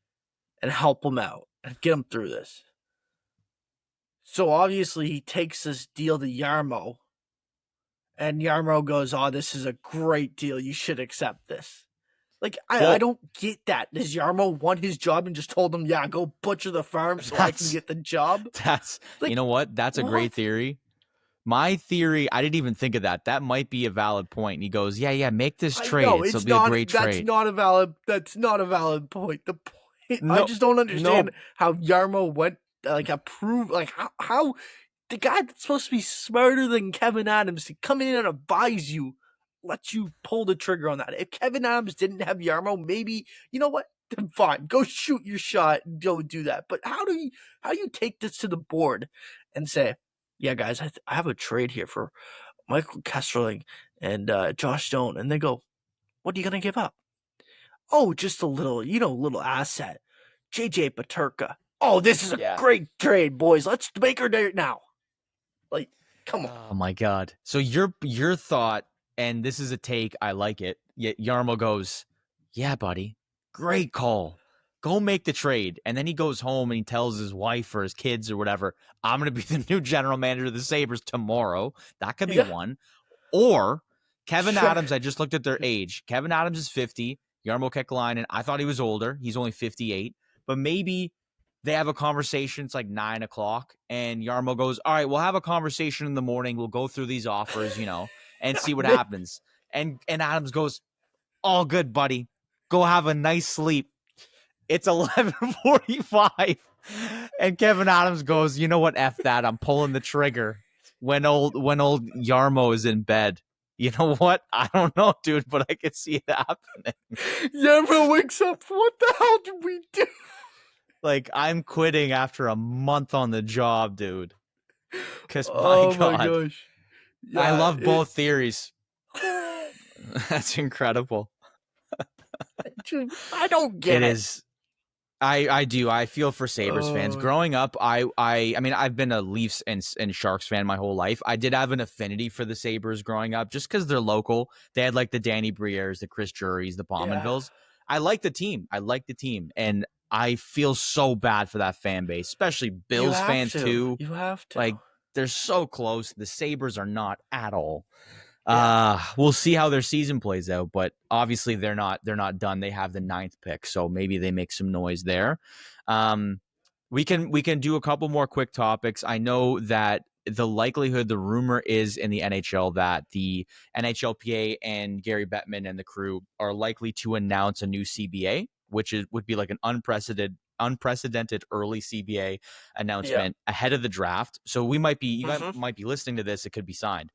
And help him out and get him through this. So obviously he takes this deal to Jarmo. And Jarmo goes, "Oh, this is a great deal. You should accept this." Like, I don't get that. Does Jarmo want his job and just told him, "Yeah, go butcher the farm so I can get the job"? That's like, you know what? That's a great theory. My theory, I didn't even think of that. That might be a valid point. And he goes, "Yeah, make this trade. It'll be a great trade." That's not a valid point. The point, no, I just don't understand how Jarmo went, like, approved, like how the guy that's supposed to be smarter than Kevyn Adams to come in and advise you, let you pull the trigger on that. If Kevyn Adams didn't have Jarmo, maybe, you know what? Then fine, go shoot your shot and go do that. But how do you take this to the board and say, "Yeah, guys, I have a trade here for Michael Kesselring and Josh Stone," and they go, "What are you gonna give up?" "Oh, just a little asset, JJ Peterka." "Oh, this is a great trade, boys. Let's make our date now." Like, come on. Oh my God. So your thought, and this is a take, I like it. Jarmo goes, "Yeah, buddy, great call. Go make the trade." And then he goes home and he tells his wife or his kids or whatever, "I'm going to be the new general manager of the Sabres tomorrow." That could be one. Or Kevyn Adams, I just looked at their age. Kevyn Adams is 50. Jarmo Kekalainen, I thought he was older. He's only 58. But maybe they have a conversation. It's like 9 o'clock. And Jarmo goes, "All right, we'll have a conversation in the morning. We'll go through these offers, and see what happens." And Adams goes, all good, buddy. Go have a nice sleep. It's 11:45, and Kevin Adams goes, you know what? F that. I'm pulling the trigger. When old Yarmo is in bed. You know what? I don't know, dude, but I could see it happening. Yarmo wakes up. What the hell did we do? Like, I'm quitting after a month on the job, dude. Because Oh my my God, gosh. I Yeah. love both theories. That's incredible. I don't get It it. is. I do. I feel for Sabres fans. Growing up, I mean, I've been a Leafs and Sharks fan my whole life. I did have an affinity for the Sabres growing up just because they're local. They had like the Danny Brières, the Chris Drury's, the Yeah. Pominvilles. I like the team. And I feel so bad for that fan base, especially You Bills have fans to. too. You have to. Like, they're so close. The Sabres are not at all. Yeah. We'll see how their season plays out, but obviously they're not done. They have the 9th pick, so maybe they make some noise there. We can do a couple more quick topics. I know that the rumor is in the NHL that the NHLPA and Gary Bettman and the crew are likely to announce a new CBA, which would be like an unprecedented early CBA Yeah. announcement ahead of the draft. So you guys Mm-hmm. might be listening to this. It could be signed.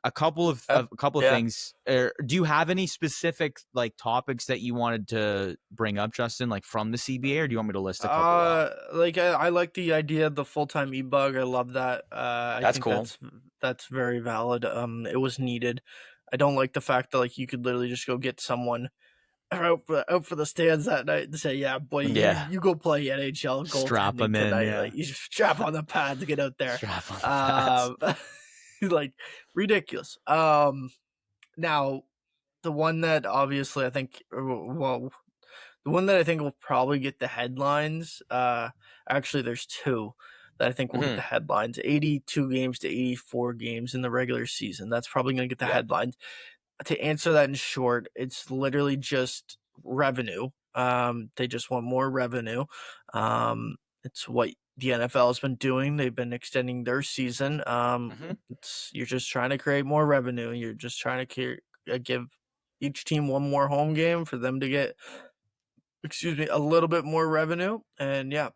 A couple of Yeah. things. Do you have any specific like topics that you wanted to bring up, Justin, like from the CBA, or do you want me to list a couple off? Like I like the idea of the full-time e-bug. I love that. I That's think cool. that's very valid. It was needed. I don't like the fact that like you could literally just go get someone out for the stands that night and say, "Yeah, boy, Yeah. you go play NHL Strap them goaltending in. tonight." Yeah. Like you just strap on the pads to get out there. Strap on the pads. Um, like ridiculous. Now the one that obviously I think, well, the one that I think will probably get the headlines, actually, there's two that I think will get Mm-hmm. the headlines. 82 games to 84 games in the regular season. That's probably going to get the Yeah. headlines. To answer that in short, it's literally just revenue. They just want more revenue. It's what the NFL has been doing. They've been extending their season. Mm-hmm. You're just trying to create more revenue. You're just trying to give each team one more home game for them to get, a little bit more revenue. And yeah,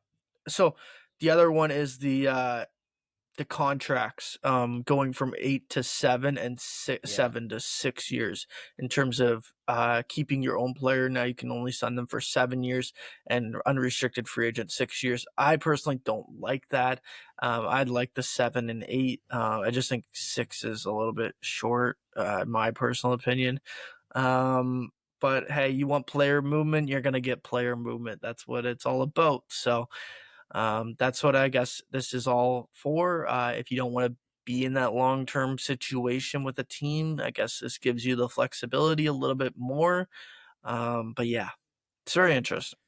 so the other one is the contracts, going from 8 to 7 and Yeah. 7 to 6 years in terms of keeping your own player. Now you can only sign them for 7 years and unrestricted free agent 6 years. I personally don't like that. I'd like the 7 and 8. I just think 6 is a little bit short, in my personal opinion. Um, but hey, you want player movement, you're gonna get player movement. That's what it's all about. So that's what I guess this is all for. If you don't want to be in that long term situation with a team, I guess this gives you the flexibility a little bit more. But yeah, it's very interesting.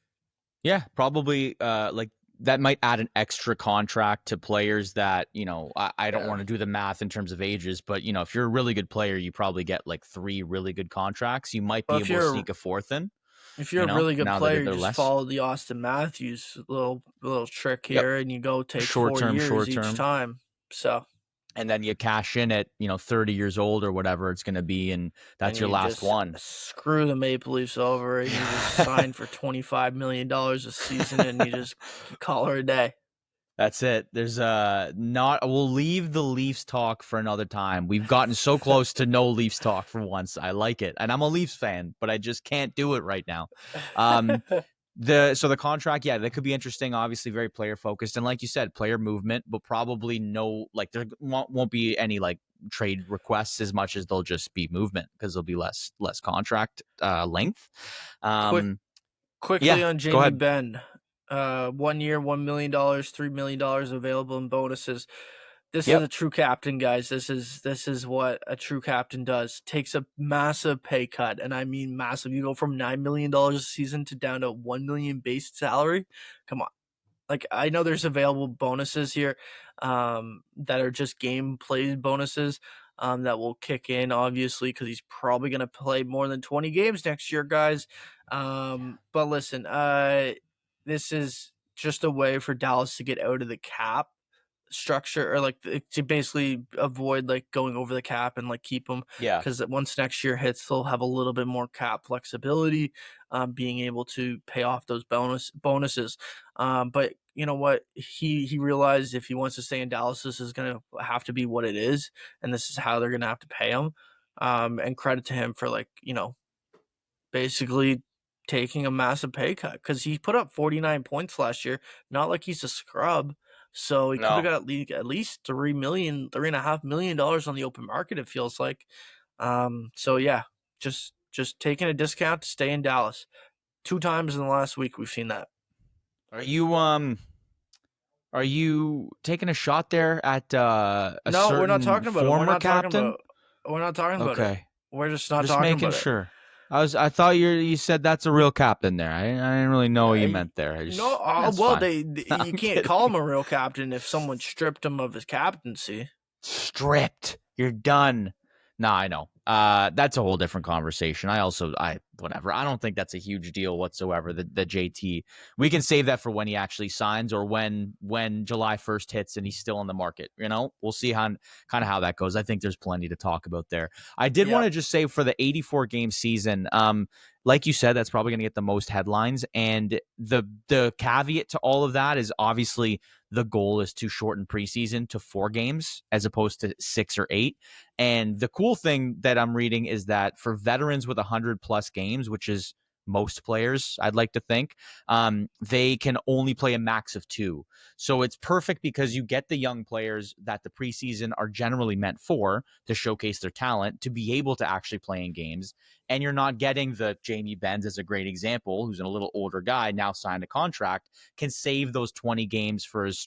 Yeah, probably like that might add an extra contract to players that, I don't Yeah. want to do the math in terms of ages, but if you're a really good player, you probably get like 3 really good contracts. You might Well, be able to sneak a fourth in, if you're a really good now player, that you they're just less. follow the Austin Matthews little trick Yep. here, and you go take Short 4 term, years short each term. time. So And then you cash in at, 30 years old or whatever it's going to be. And and that's your you last just one. screw the Maple Leafs over, and you just sign for $25 million a season, and you call her a day. That's it. There's we'll leave the Leafs talk for another time. We've gotten so close to no Leafs talk for once. I like it. And I'm a Leafs fan, but I just can't do it right now. Um the contract, yeah, that could be interesting. Obviously very player focused, and like you said, player movement, but probably no, like there won't be any like trade requests as much as they'll just be movement because there'll be less contract length. Quick Yeah, Quickly on go Jamie ahead. Benn. 1 year, $1 million, $3 million available in bonuses. This is Yep. a true captain, guys. This is what a true captain does. Takes a massive pay cut, and I mean massive. You go from $9 million a season to down to $1 million base salary. Come on. Like, I know there's available bonuses here, that are just game play bonuses, that will kick in, obviously, because he's probably going to play more than 20 games next year, guys. But listen, this is just a way for Dallas to get out of the cap structure, or like to basically avoid like going over the cap and like keep him, Yeah. because once next year hits, they'll have a little bit more cap flexibility, being able to pay off those bonuses. But you know what? He realized if he wants to stay in Dallas, this is gonna have to be what it is, and this is how they're gonna have to pay him. And credit to him for like, basically taking a massive pay cut, because he put up 49 points last year. Not like he's a scrub. So he could have No. got at least $3.5 million on the open market, it feels like. So yeah, just taking a discount to stay in Dallas. 2 times in the last week we've seen that. Are you taking a shot there at a No, we're not certain talking about it. former captain? We're not talking about it. Okay. We're just not Just talking making about it. sure. I thought you said that's a real captain there. I didn't really know what you meant there. That's Well, fine. you can't call him a real captain if someone stripped him of his captaincy. Stripped. You're done. Nah, I know. That's a whole different conversation. Whatever. I don't think that's a huge deal whatsoever. The JT, we can save that for when he actually signs, or when July 1st hits and he's still in the market. We'll see how that goes. I think there's plenty to talk about there. I did want to just say, for the 84 game season, like you said, that's probably going to get the most headlines. And the caveat to all of that is, obviously the goal is to shorten preseason to 4 games as opposed to 6 or 8. And the cool thing that I'm reading is that for veterans with 100+ games, which is most players, I'd like to think, they can only play a max of 2. So it's perfect, because you get the young players that the preseason are generally meant for, to showcase their talent, to be able to actually play in games. And you're not getting the Jamie Benn, as a great example, who's a little older guy, now signed a contract, can save those 20 games for his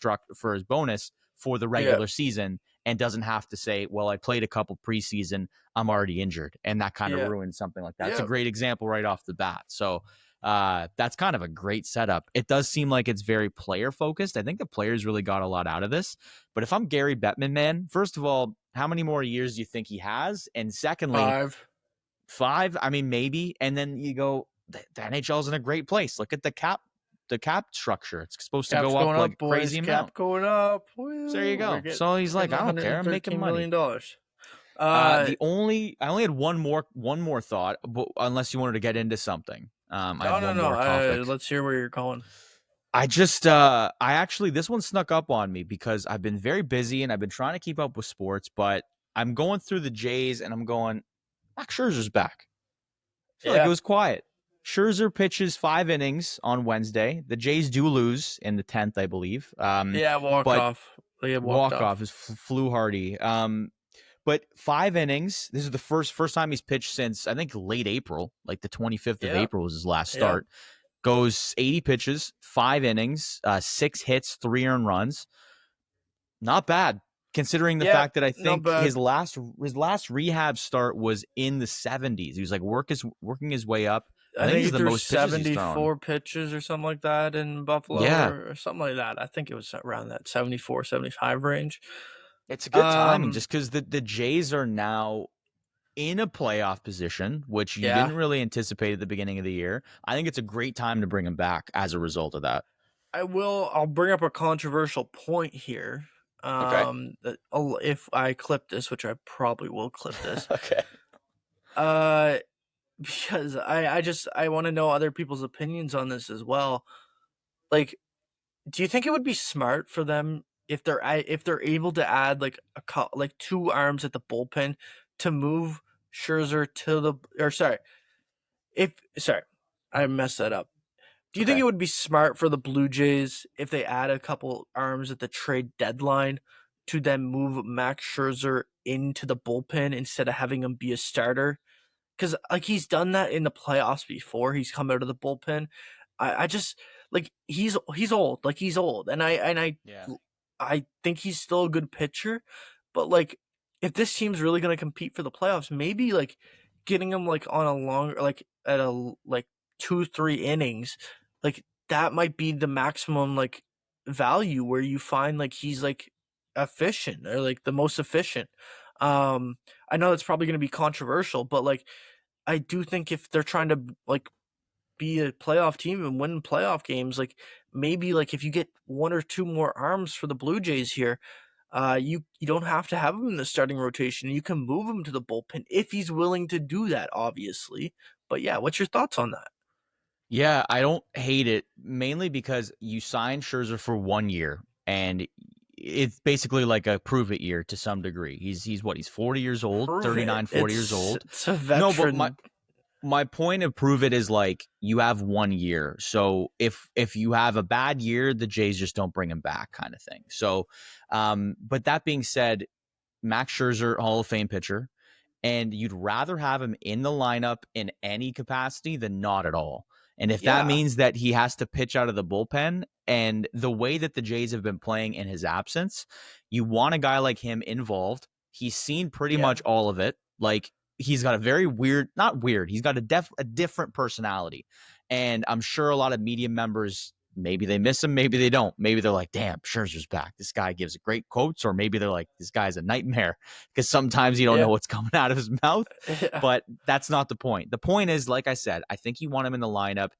bonus for the regular season, and doesn't have to say, well, I played a couple preseason, I'm already injured. And that kind of ruins something like that. It's a great example right off the bat. So that's kind of a great setup. It does seem like it's very player focused. I think the players really got a lot out of this. But if I'm Gary Bettman, man, first of all, how many more years do you think he has? And secondly, 5? I mean, maybe. And then you go, the NHL's in a great place. Look at the cap structure. It's supposed to go up like crazy amount. Cap going up. So there you go. So he's like, I don't care. I'm making money. I only had one more thought, but unless you wanted to get into something. I have one more topic. Let's hear where you're going. This one snuck up on me because I've been very busy and I've been trying to keep up with sports, but I'm going through the Jays and I'm going, Max Scherzer's back. I feel like it was quiet. Scherzer pitches 5 innings on Wednesday. The Jays do lose in the 10th, I believe. Walk-off. Walk-off is flew hardy. But 5 innings. This is the first time he's pitched since, I think, late April. Like the 25th of April was his last start. Goes 80 pitches, 5 innings, 6 hits, 3 earned runs. Not bad, considering the fact that I think his last rehab start was in the 70s. He was like working his way up. I think he's he threw 74 pitches or something like that in Buffalo, or something like that. I think it was around that 74, 75 range. It's a good timing, just because the Jays are now in a playoff position, which you didn't really anticipate at the beginning of the year. I think it's a great time to bring him back as a result of that. I'll bring up a controversial point here. Okay. If I clip this, which I probably will clip this. Okay. Because I want to know other people's opinions on this as well. Like, do you think it would be smart for them if they're able to add like 2 arms at the bullpen to move Scherzer to I messed that up. Do you think it would be smart for the Blue Jays if they add a couple arms at the trade deadline to then move Max Scherzer into the bullpen instead of having him be a starter? Because like he's done that in the playoffs before. He's come out of the bullpen. I just like he's old. Like he's old, and I think he's still a good pitcher. But like if this team's really gonna compete for the playoffs, maybe like getting him like on a longer at a 2-3 innings, like that might be the maximum like value where you find like he's like efficient, or like the most efficient. I know that's probably going to be controversial, but like I do think if they're trying to like be a playoff team and win playoff games, like maybe like if you get one or two more arms for the Blue Jays here, you don't have to have him in the starting rotation. You can move him to the bullpen if he's willing to do that, obviously. But yeah, what's your thoughts on that? Yeah, I don't hate it, mainly because you signed Scherzer for 1 year, and it's basically like a prove it year to some degree. He's what? He's 40 years old, Prove it. 39, 40 years old. It's a No, but my veteran. my point of prove it is like you have 1 year. So if you have a bad year, the Jays just don't bring him back kind of thing. So but that being said, Max Scherzer, Hall of Fame pitcher, and you'd rather have him in the lineup in any capacity than not at all. And if that Yeah, means that he has to pitch out of the bullpen, and the way that the Jays have been playing in his absence, you want a guy like him involved. He's seen pretty yeah, much all of it. Like he's got a very weird, not weird, he's got a different personality. And I'm sure a lot of media members, maybe they miss him, maybe they don't. Maybe they're like, damn, Scherzer's back. This guy gives great quotes. Or maybe they're like, this guy's a nightmare, because sometimes you don't know yeah, what's coming out of his mouth. yeah, But that's not the point. The point is, like I said, I think you want him in the lineup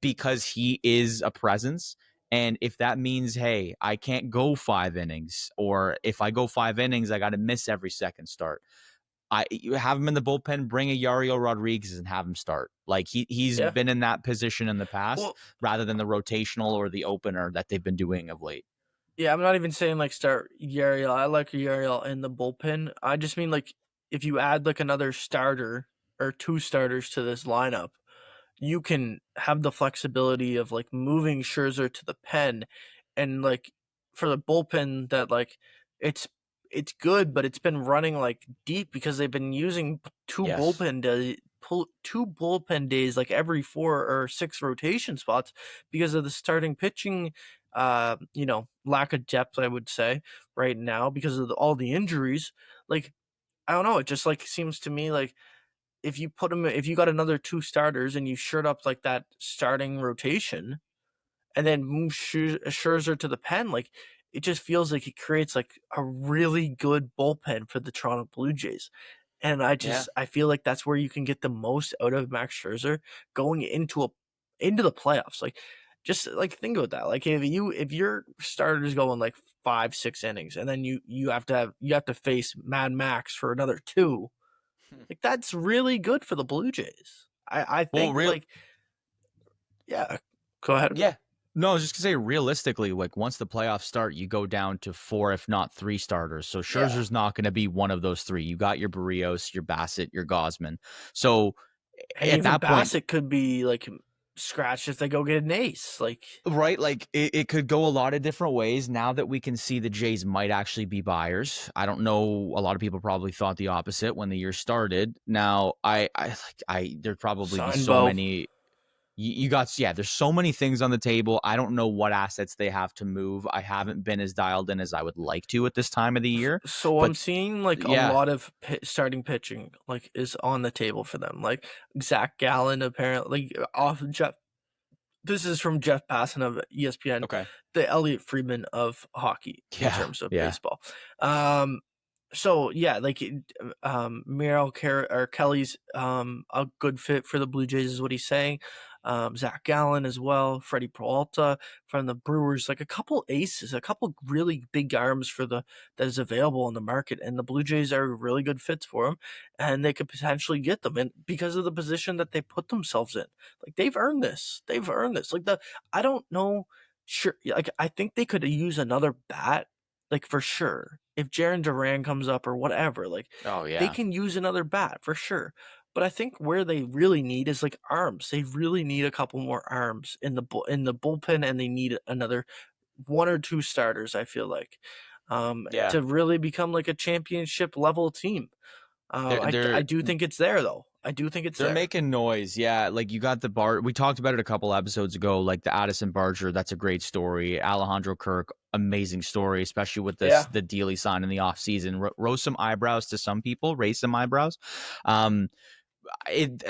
because he is a presence. And if that means, hey, I can't go 5 innings, or if I go 5 innings, I got to miss every second start. You have him in the bullpen, bring a Yariel Rodriguez and have him start. Like he's yeah. been in that position in the past Well, rather than the rotational or the opener that they've been doing of late. yeah, I'm not even saying like start Yariel. I like Yariel in the bullpen. I just mean like if you add like another starter or two starters to this lineup, you can have the flexibility of like moving Scherzer to the pen, and like for the bullpen that like it's it's good, but it's been running like deep because they've been using Yes. two bullpen days like every 4 or 6 rotation spots because of the starting pitching lack of depth, I would say, right now because of all the injuries. Like I don't know, it just like seems to me like if you got another 2 starters and you shirt up like that starting rotation and then move Scherzer to the pen, like it just feels like it creates like a really good bullpen for the Toronto Blue Jays. And Yeah. I feel like that's where you can get the most out of Max Scherzer going into the playoffs. Like just like think about that. Like if your starters going like 5, 6 innings and then you have to face Mad Max for another two, like that's really good for the Blue Jays. I Well, think like yeah. Go ahead. yeah. No, I was just gonna say realistically, like once the playoffs start, you go down to 4, if not 3 starters. So Yeah. Scherzer's not gonna be one of those 3. You got your Barrios, your Bassett, your Gosman. So And at even that point, Bassett could be like scratched if they go get an ace. Like right, like it could go a lot of different ways. Now that we can see the Jays might actually be buyers, I don't know. A lot of people probably thought the opposite when the year started. Now, there'd probably be sign so Bo. many. You got, yeah. There's so many things on the table. I don't know what assets they have to move. I haven't been as dialed in as I would like to at this time of the year. So But I'm seeing like a yeah, lot of starting pitching like is on the table for them. Like Zach Gallen apparently off Jeff. This is from Jeff Passan of ESPN, okay, the Elliot Friedman of hockey in yeah, terms of yeah, baseball. So yeah, like or Kelly's a good fit for the Blue Jays is what he's saying. Zach Gallen as well, Freddie Peralta from the Brewers, like a couple aces, a couple really big arms for the that is available in the market, and the Blue Jays are really good fits for them, and they could potentially get them, and because of the position that they put themselves in, like they've earned this, Like I don't know, sure, like I think they could use another bat like for sure. If Jaron Duran comes up or whatever, like oh they yeah, can use another bat for sure. But I think where they really need is like arms. They really need a couple more arms in in the bullpen, and they need another 1 or 2 starters. I feel like yeah. to really become like a championship level team. They're I they're do think it's there though. I do think it's They're there. making noise. Yeah. Like you got the bar. We talked about it a couple episodes ago. Like the Addison Barger, that's a great story. Alejandro Kirk, amazing story, especially with Yeah. the deal he signed in the offseason. Rose some eyebrows to some people, raise some eyebrows. Um,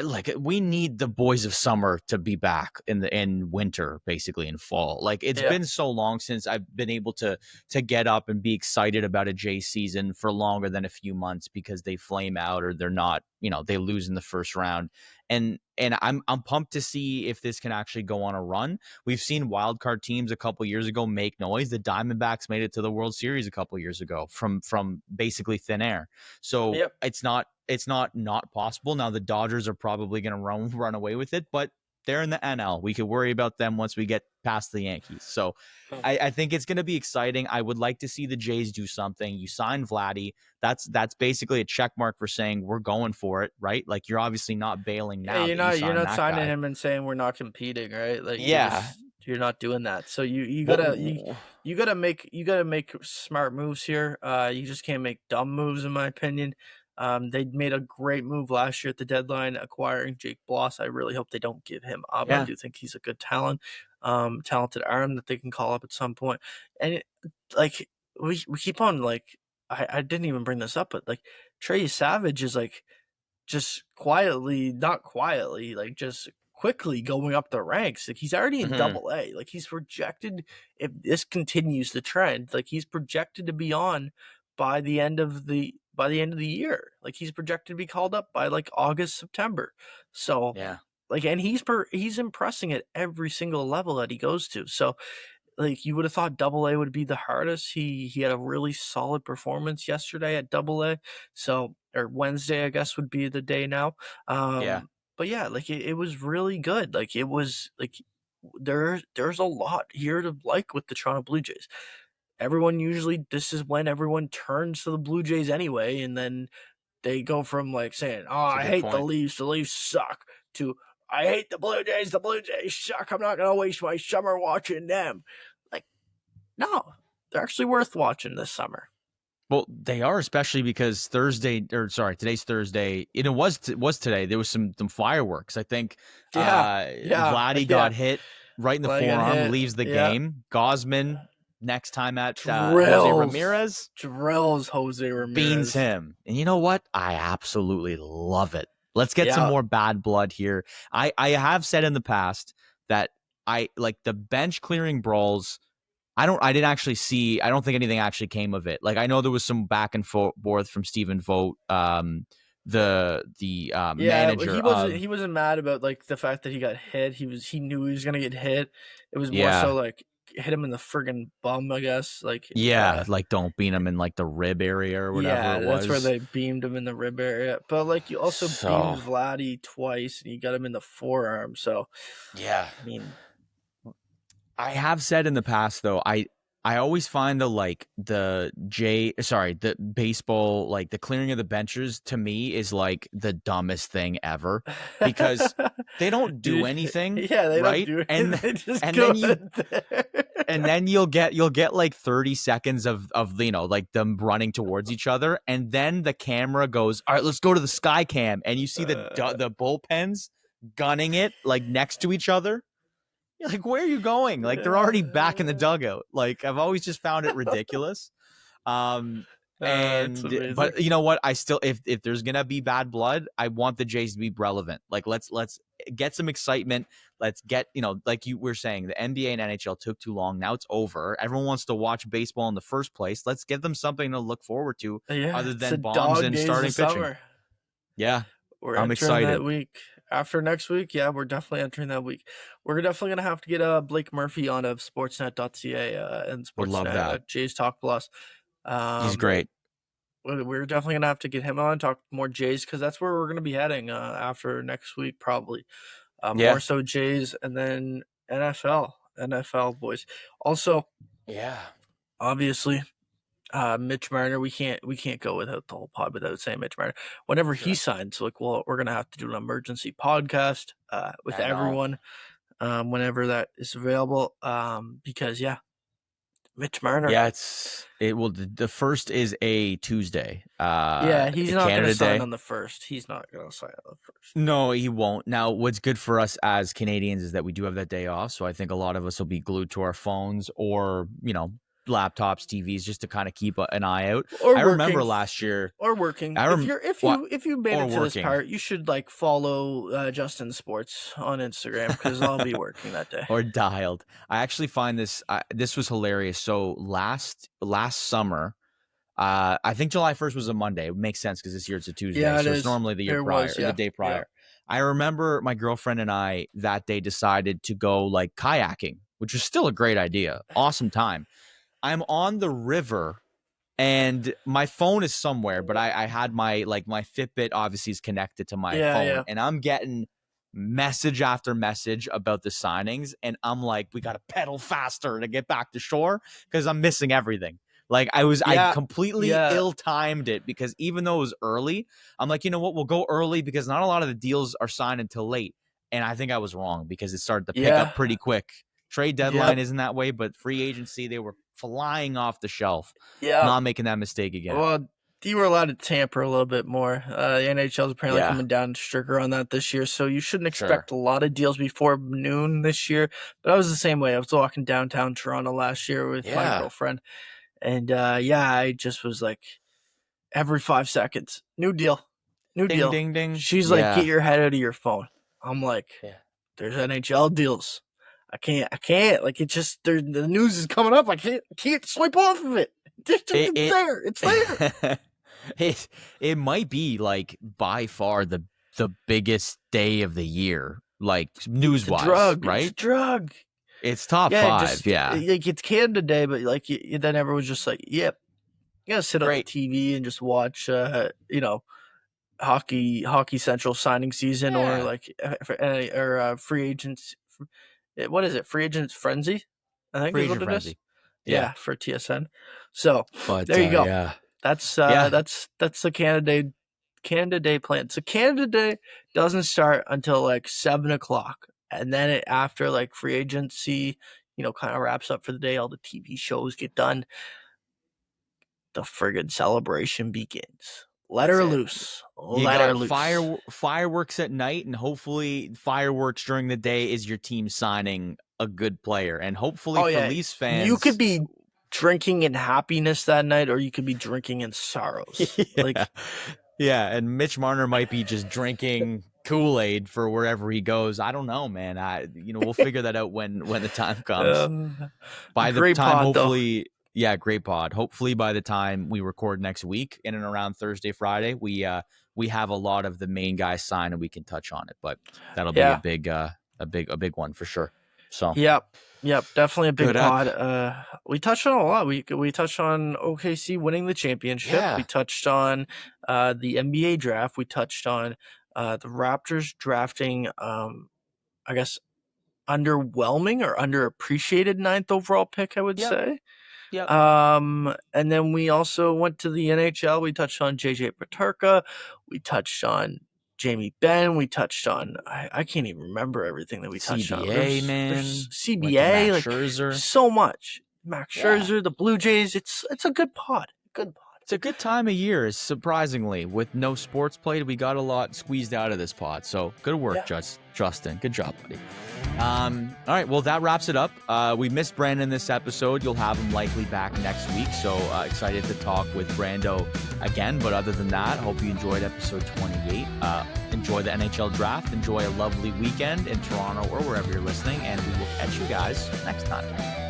like we need the boys of summer to be back in winter, basically in fall. Like it's Yeah. been so long since I've been able to get up and be excited about a J season for longer than a few months because they flame out or they're not they lose in the first round. And I'm pumped to see if this can actually go on a run. We've seen wildcard teams a couple years ago make noise. The Diamondbacks made it to the World Series a couple years ago from basically thin air. So Yep. it's not possible. Now the Dodgers are probably going to run away with it, but they're in the NL. We could worry about them once we get past the Yankees. So I think it's going to be exciting. I would like to see the Jays do something. You sign Vladdy. That's basically a check mark for saying we're going for it, right? Like you're obviously not bailing now. Yeah, you're not signing him and saying we're not competing, right? Like you're not doing that. So you gotta make smart moves here. You just can't make dumb moves, in my opinion. They made a great move last year at the deadline, acquiring Jake Bloss. I really hope they don't give him up. Yeah. I do think he's a good talented arm that they can call up at some point. And we keep on I didn't even bring this up, but like Trey Savage is like just not quietly, like just quickly going up the ranks. Like he's already in Double A. Like he's projected, if this continues the trend, like he's projected to be on by the end of the year. Like he's projected to be called up by like August, September. So yeah, like, and he's impressing at every single level that he goes to. So like you would have thought Double A would be the hardest. He had a really solid performance yesterday at Double A. So, or Wednesday, I guess would be the day now. But yeah, like it was really good. Like it was like there's a lot here to like with the Toronto Blue Jays. This is when everyone turns to the Blue Jays anyway, and then they go from like saying, "Oh, I hate the Leafs suck," to "I hate the Blue Jays suck. I'm not gonna waste my summer watching them." Like, no, they're actually worth watching this summer. Well, they are, especially because today's Thursday. It was today. There was some fireworks. I think Vladdy got hit right in the forearm, leaves the game. Gosman next time at Jose Ramirez. Drills Jose Ramirez. Beans him. And you know what? I absolutely love it. Let's get some more bad blood here. I have said in the past that I like the bench clearing brawls. I don't think anything actually came of it. Like I know there was some back and forth from Stephen Vogt, the manager. He wasn't mad about like the fact that he got hit. He knew he was gonna get hit. It was more so like hit him in the friggin' bum, I guess. Like like don't beat him in like the rib area or whatever it was. That's where they beamed him in the rib area. But like you also beamed Vladdy twice and you got him in the forearm. So yeah, I mean, I have said in the past though, I always find the baseball, like the clearing of the benches to me is like the dumbest thing ever because they don't do anything. Yeah, they don't do anything. And then you'll get like 30 seconds of like them running towards each other, and then the camera goes, all right, let's go to the sky cam, and you see the bullpens gunning it like next to each other. Like, where are you going? Like, they're already back in the dugout. Like, I've always just found it ridiculous. But you know what? I still, if there's gonna be bad blood, I want the Jays to be relevant. Like, let's get some excitement. Let's get, like you were saying, the NBA and NHL took too long. Now it's over. Everyone wants to watch baseball in the first place. Let's give them something to look forward to, other than bombs and starting pitching. Summer. Yeah, I'm excited. That week. After next week, we're definitely entering that week. We're definitely gonna have to get Blake Murphy on of Sportsnet.ca and Sportsnet Jays Talk Plus. He's great. We're definitely gonna have to get him on, talk more Jays, because that's where we're gonna be heading after next week, probably. More so Jays, and then NFL boys. Also, obviously. Mitch Marner, we can't go without the whole pod without saying Mitch Marner. Whenever he signs, like, well, we're gonna have to do an emergency podcast with everyone whenever that is available. Because Mitch Marner. Yeah, the first is a Tuesday. He's not gonna sign on the first. He's not gonna sign on the first. No, he won't. Now, what's good for us as Canadians is that we do have that day off, so I think a lot of us will be glued to our phones or laptops, TVs, just to kind of keep an eye out. I remember last year, or working. If you made it to this part, you should like follow Justin Sports on Instagram, because I'll be working that day. Or dialed. I actually find this was hilarious. So last summer, I think July 1st was a Monday. It makes sense because this year it's a Tuesday. Yeah, So it's normally the year prior, or the day prior. Yeah. I remember my girlfriend and I that day decided to go like kayaking, which is still a great idea. Awesome time. I'm on the river and my phone is somewhere, but I had my Fitbit obviously is connected to my phone, and I'm getting message after message about the signings, and I'm like, we got to pedal faster to get back to shore because I'm missing everything. Like I completely ill-timed it because even though it was early, I'm like, you know what, we'll go early because not a lot of the deals are signed until late. And I think I was wrong because it started to pick up pretty quick. Trade deadline isn't that way, but free agency, they were flying off the shelf. Yeah. Not making that mistake again. Well, you were allowed to tamper a little bit more. The NHL is apparently coming down stricter on that this year, so you shouldn't expect a lot of deals before noon this year. But I was the same way. I was walking downtown Toronto last year with my girlfriend, and I just was like, every 5 seconds, new deal, new ding, deal. Ding, ding. She's like, get your head out of your phone. I'm like, there's NHL deals. I can't. Like, it just, the news is coming up. I can't swipe off of it. It's there. It might be like by far the biggest day of the year, like news-wise, right? It's a drug. It's top 5, Like, it's Canada Day, but like then everyone's just like, yep. You gotta sit on the TV and just watch, Hockey Central signing season or like free agents. What is it? Free Agents Frenzy, I think is what it is. Yeah, for TSN. So there you go. Yeah. That's the Canada Day plan. So Canada Day doesn't start until like 7:00, and then after like free agency, kind of wraps up for the day. All the TV shows get done. The friggin' celebration begins. Let her loose. Let her loose. Fireworks at night, and hopefully fireworks during the day is your team signing a good player. And hopefully for Leafs fans, you could be drinking in happiness that night, or you could be drinking in sorrows. And Mitch Marner might be just drinking Kool-Aid for wherever he goes. I don't know, man. We'll figure that out when the time comes. By the time, hopefully. Yeah, great pod. Hopefully by the time we record next week, in and around Thursday, Friday, we have a lot of the main guys signed and we can touch on it. But that'll be a big one for sure. So Yep, definitely a big pod. We touched on a lot. We touched on OKC winning the championship. Yeah. We touched on the NBA draft. We touched on the Raptors drafting I guess underwhelming or underappreciated 9th overall pick, I would say. Yep. And then we also went to the NHL. We touched on JJ Peterka. We touched on Jamie Benn. We touched on I can't even remember everything that we touched on. CBA, there's CBA, Max Scherzer. So much. Max Scherzer, the Blue Jays. It's a good pod. It's a good time of year, surprisingly. With no sports played, we got a lot squeezed out of this pod. So good work, Justin. Good job, buddy. All right, well, that wraps it up. We missed Brandon this episode. You'll have him likely back next week. So excited to talk with Brando again. But other than that, hope you enjoyed episode 28. Enjoy the NHL draft. Enjoy a lovely weekend in Toronto or wherever you're listening. And we will catch you guys next time.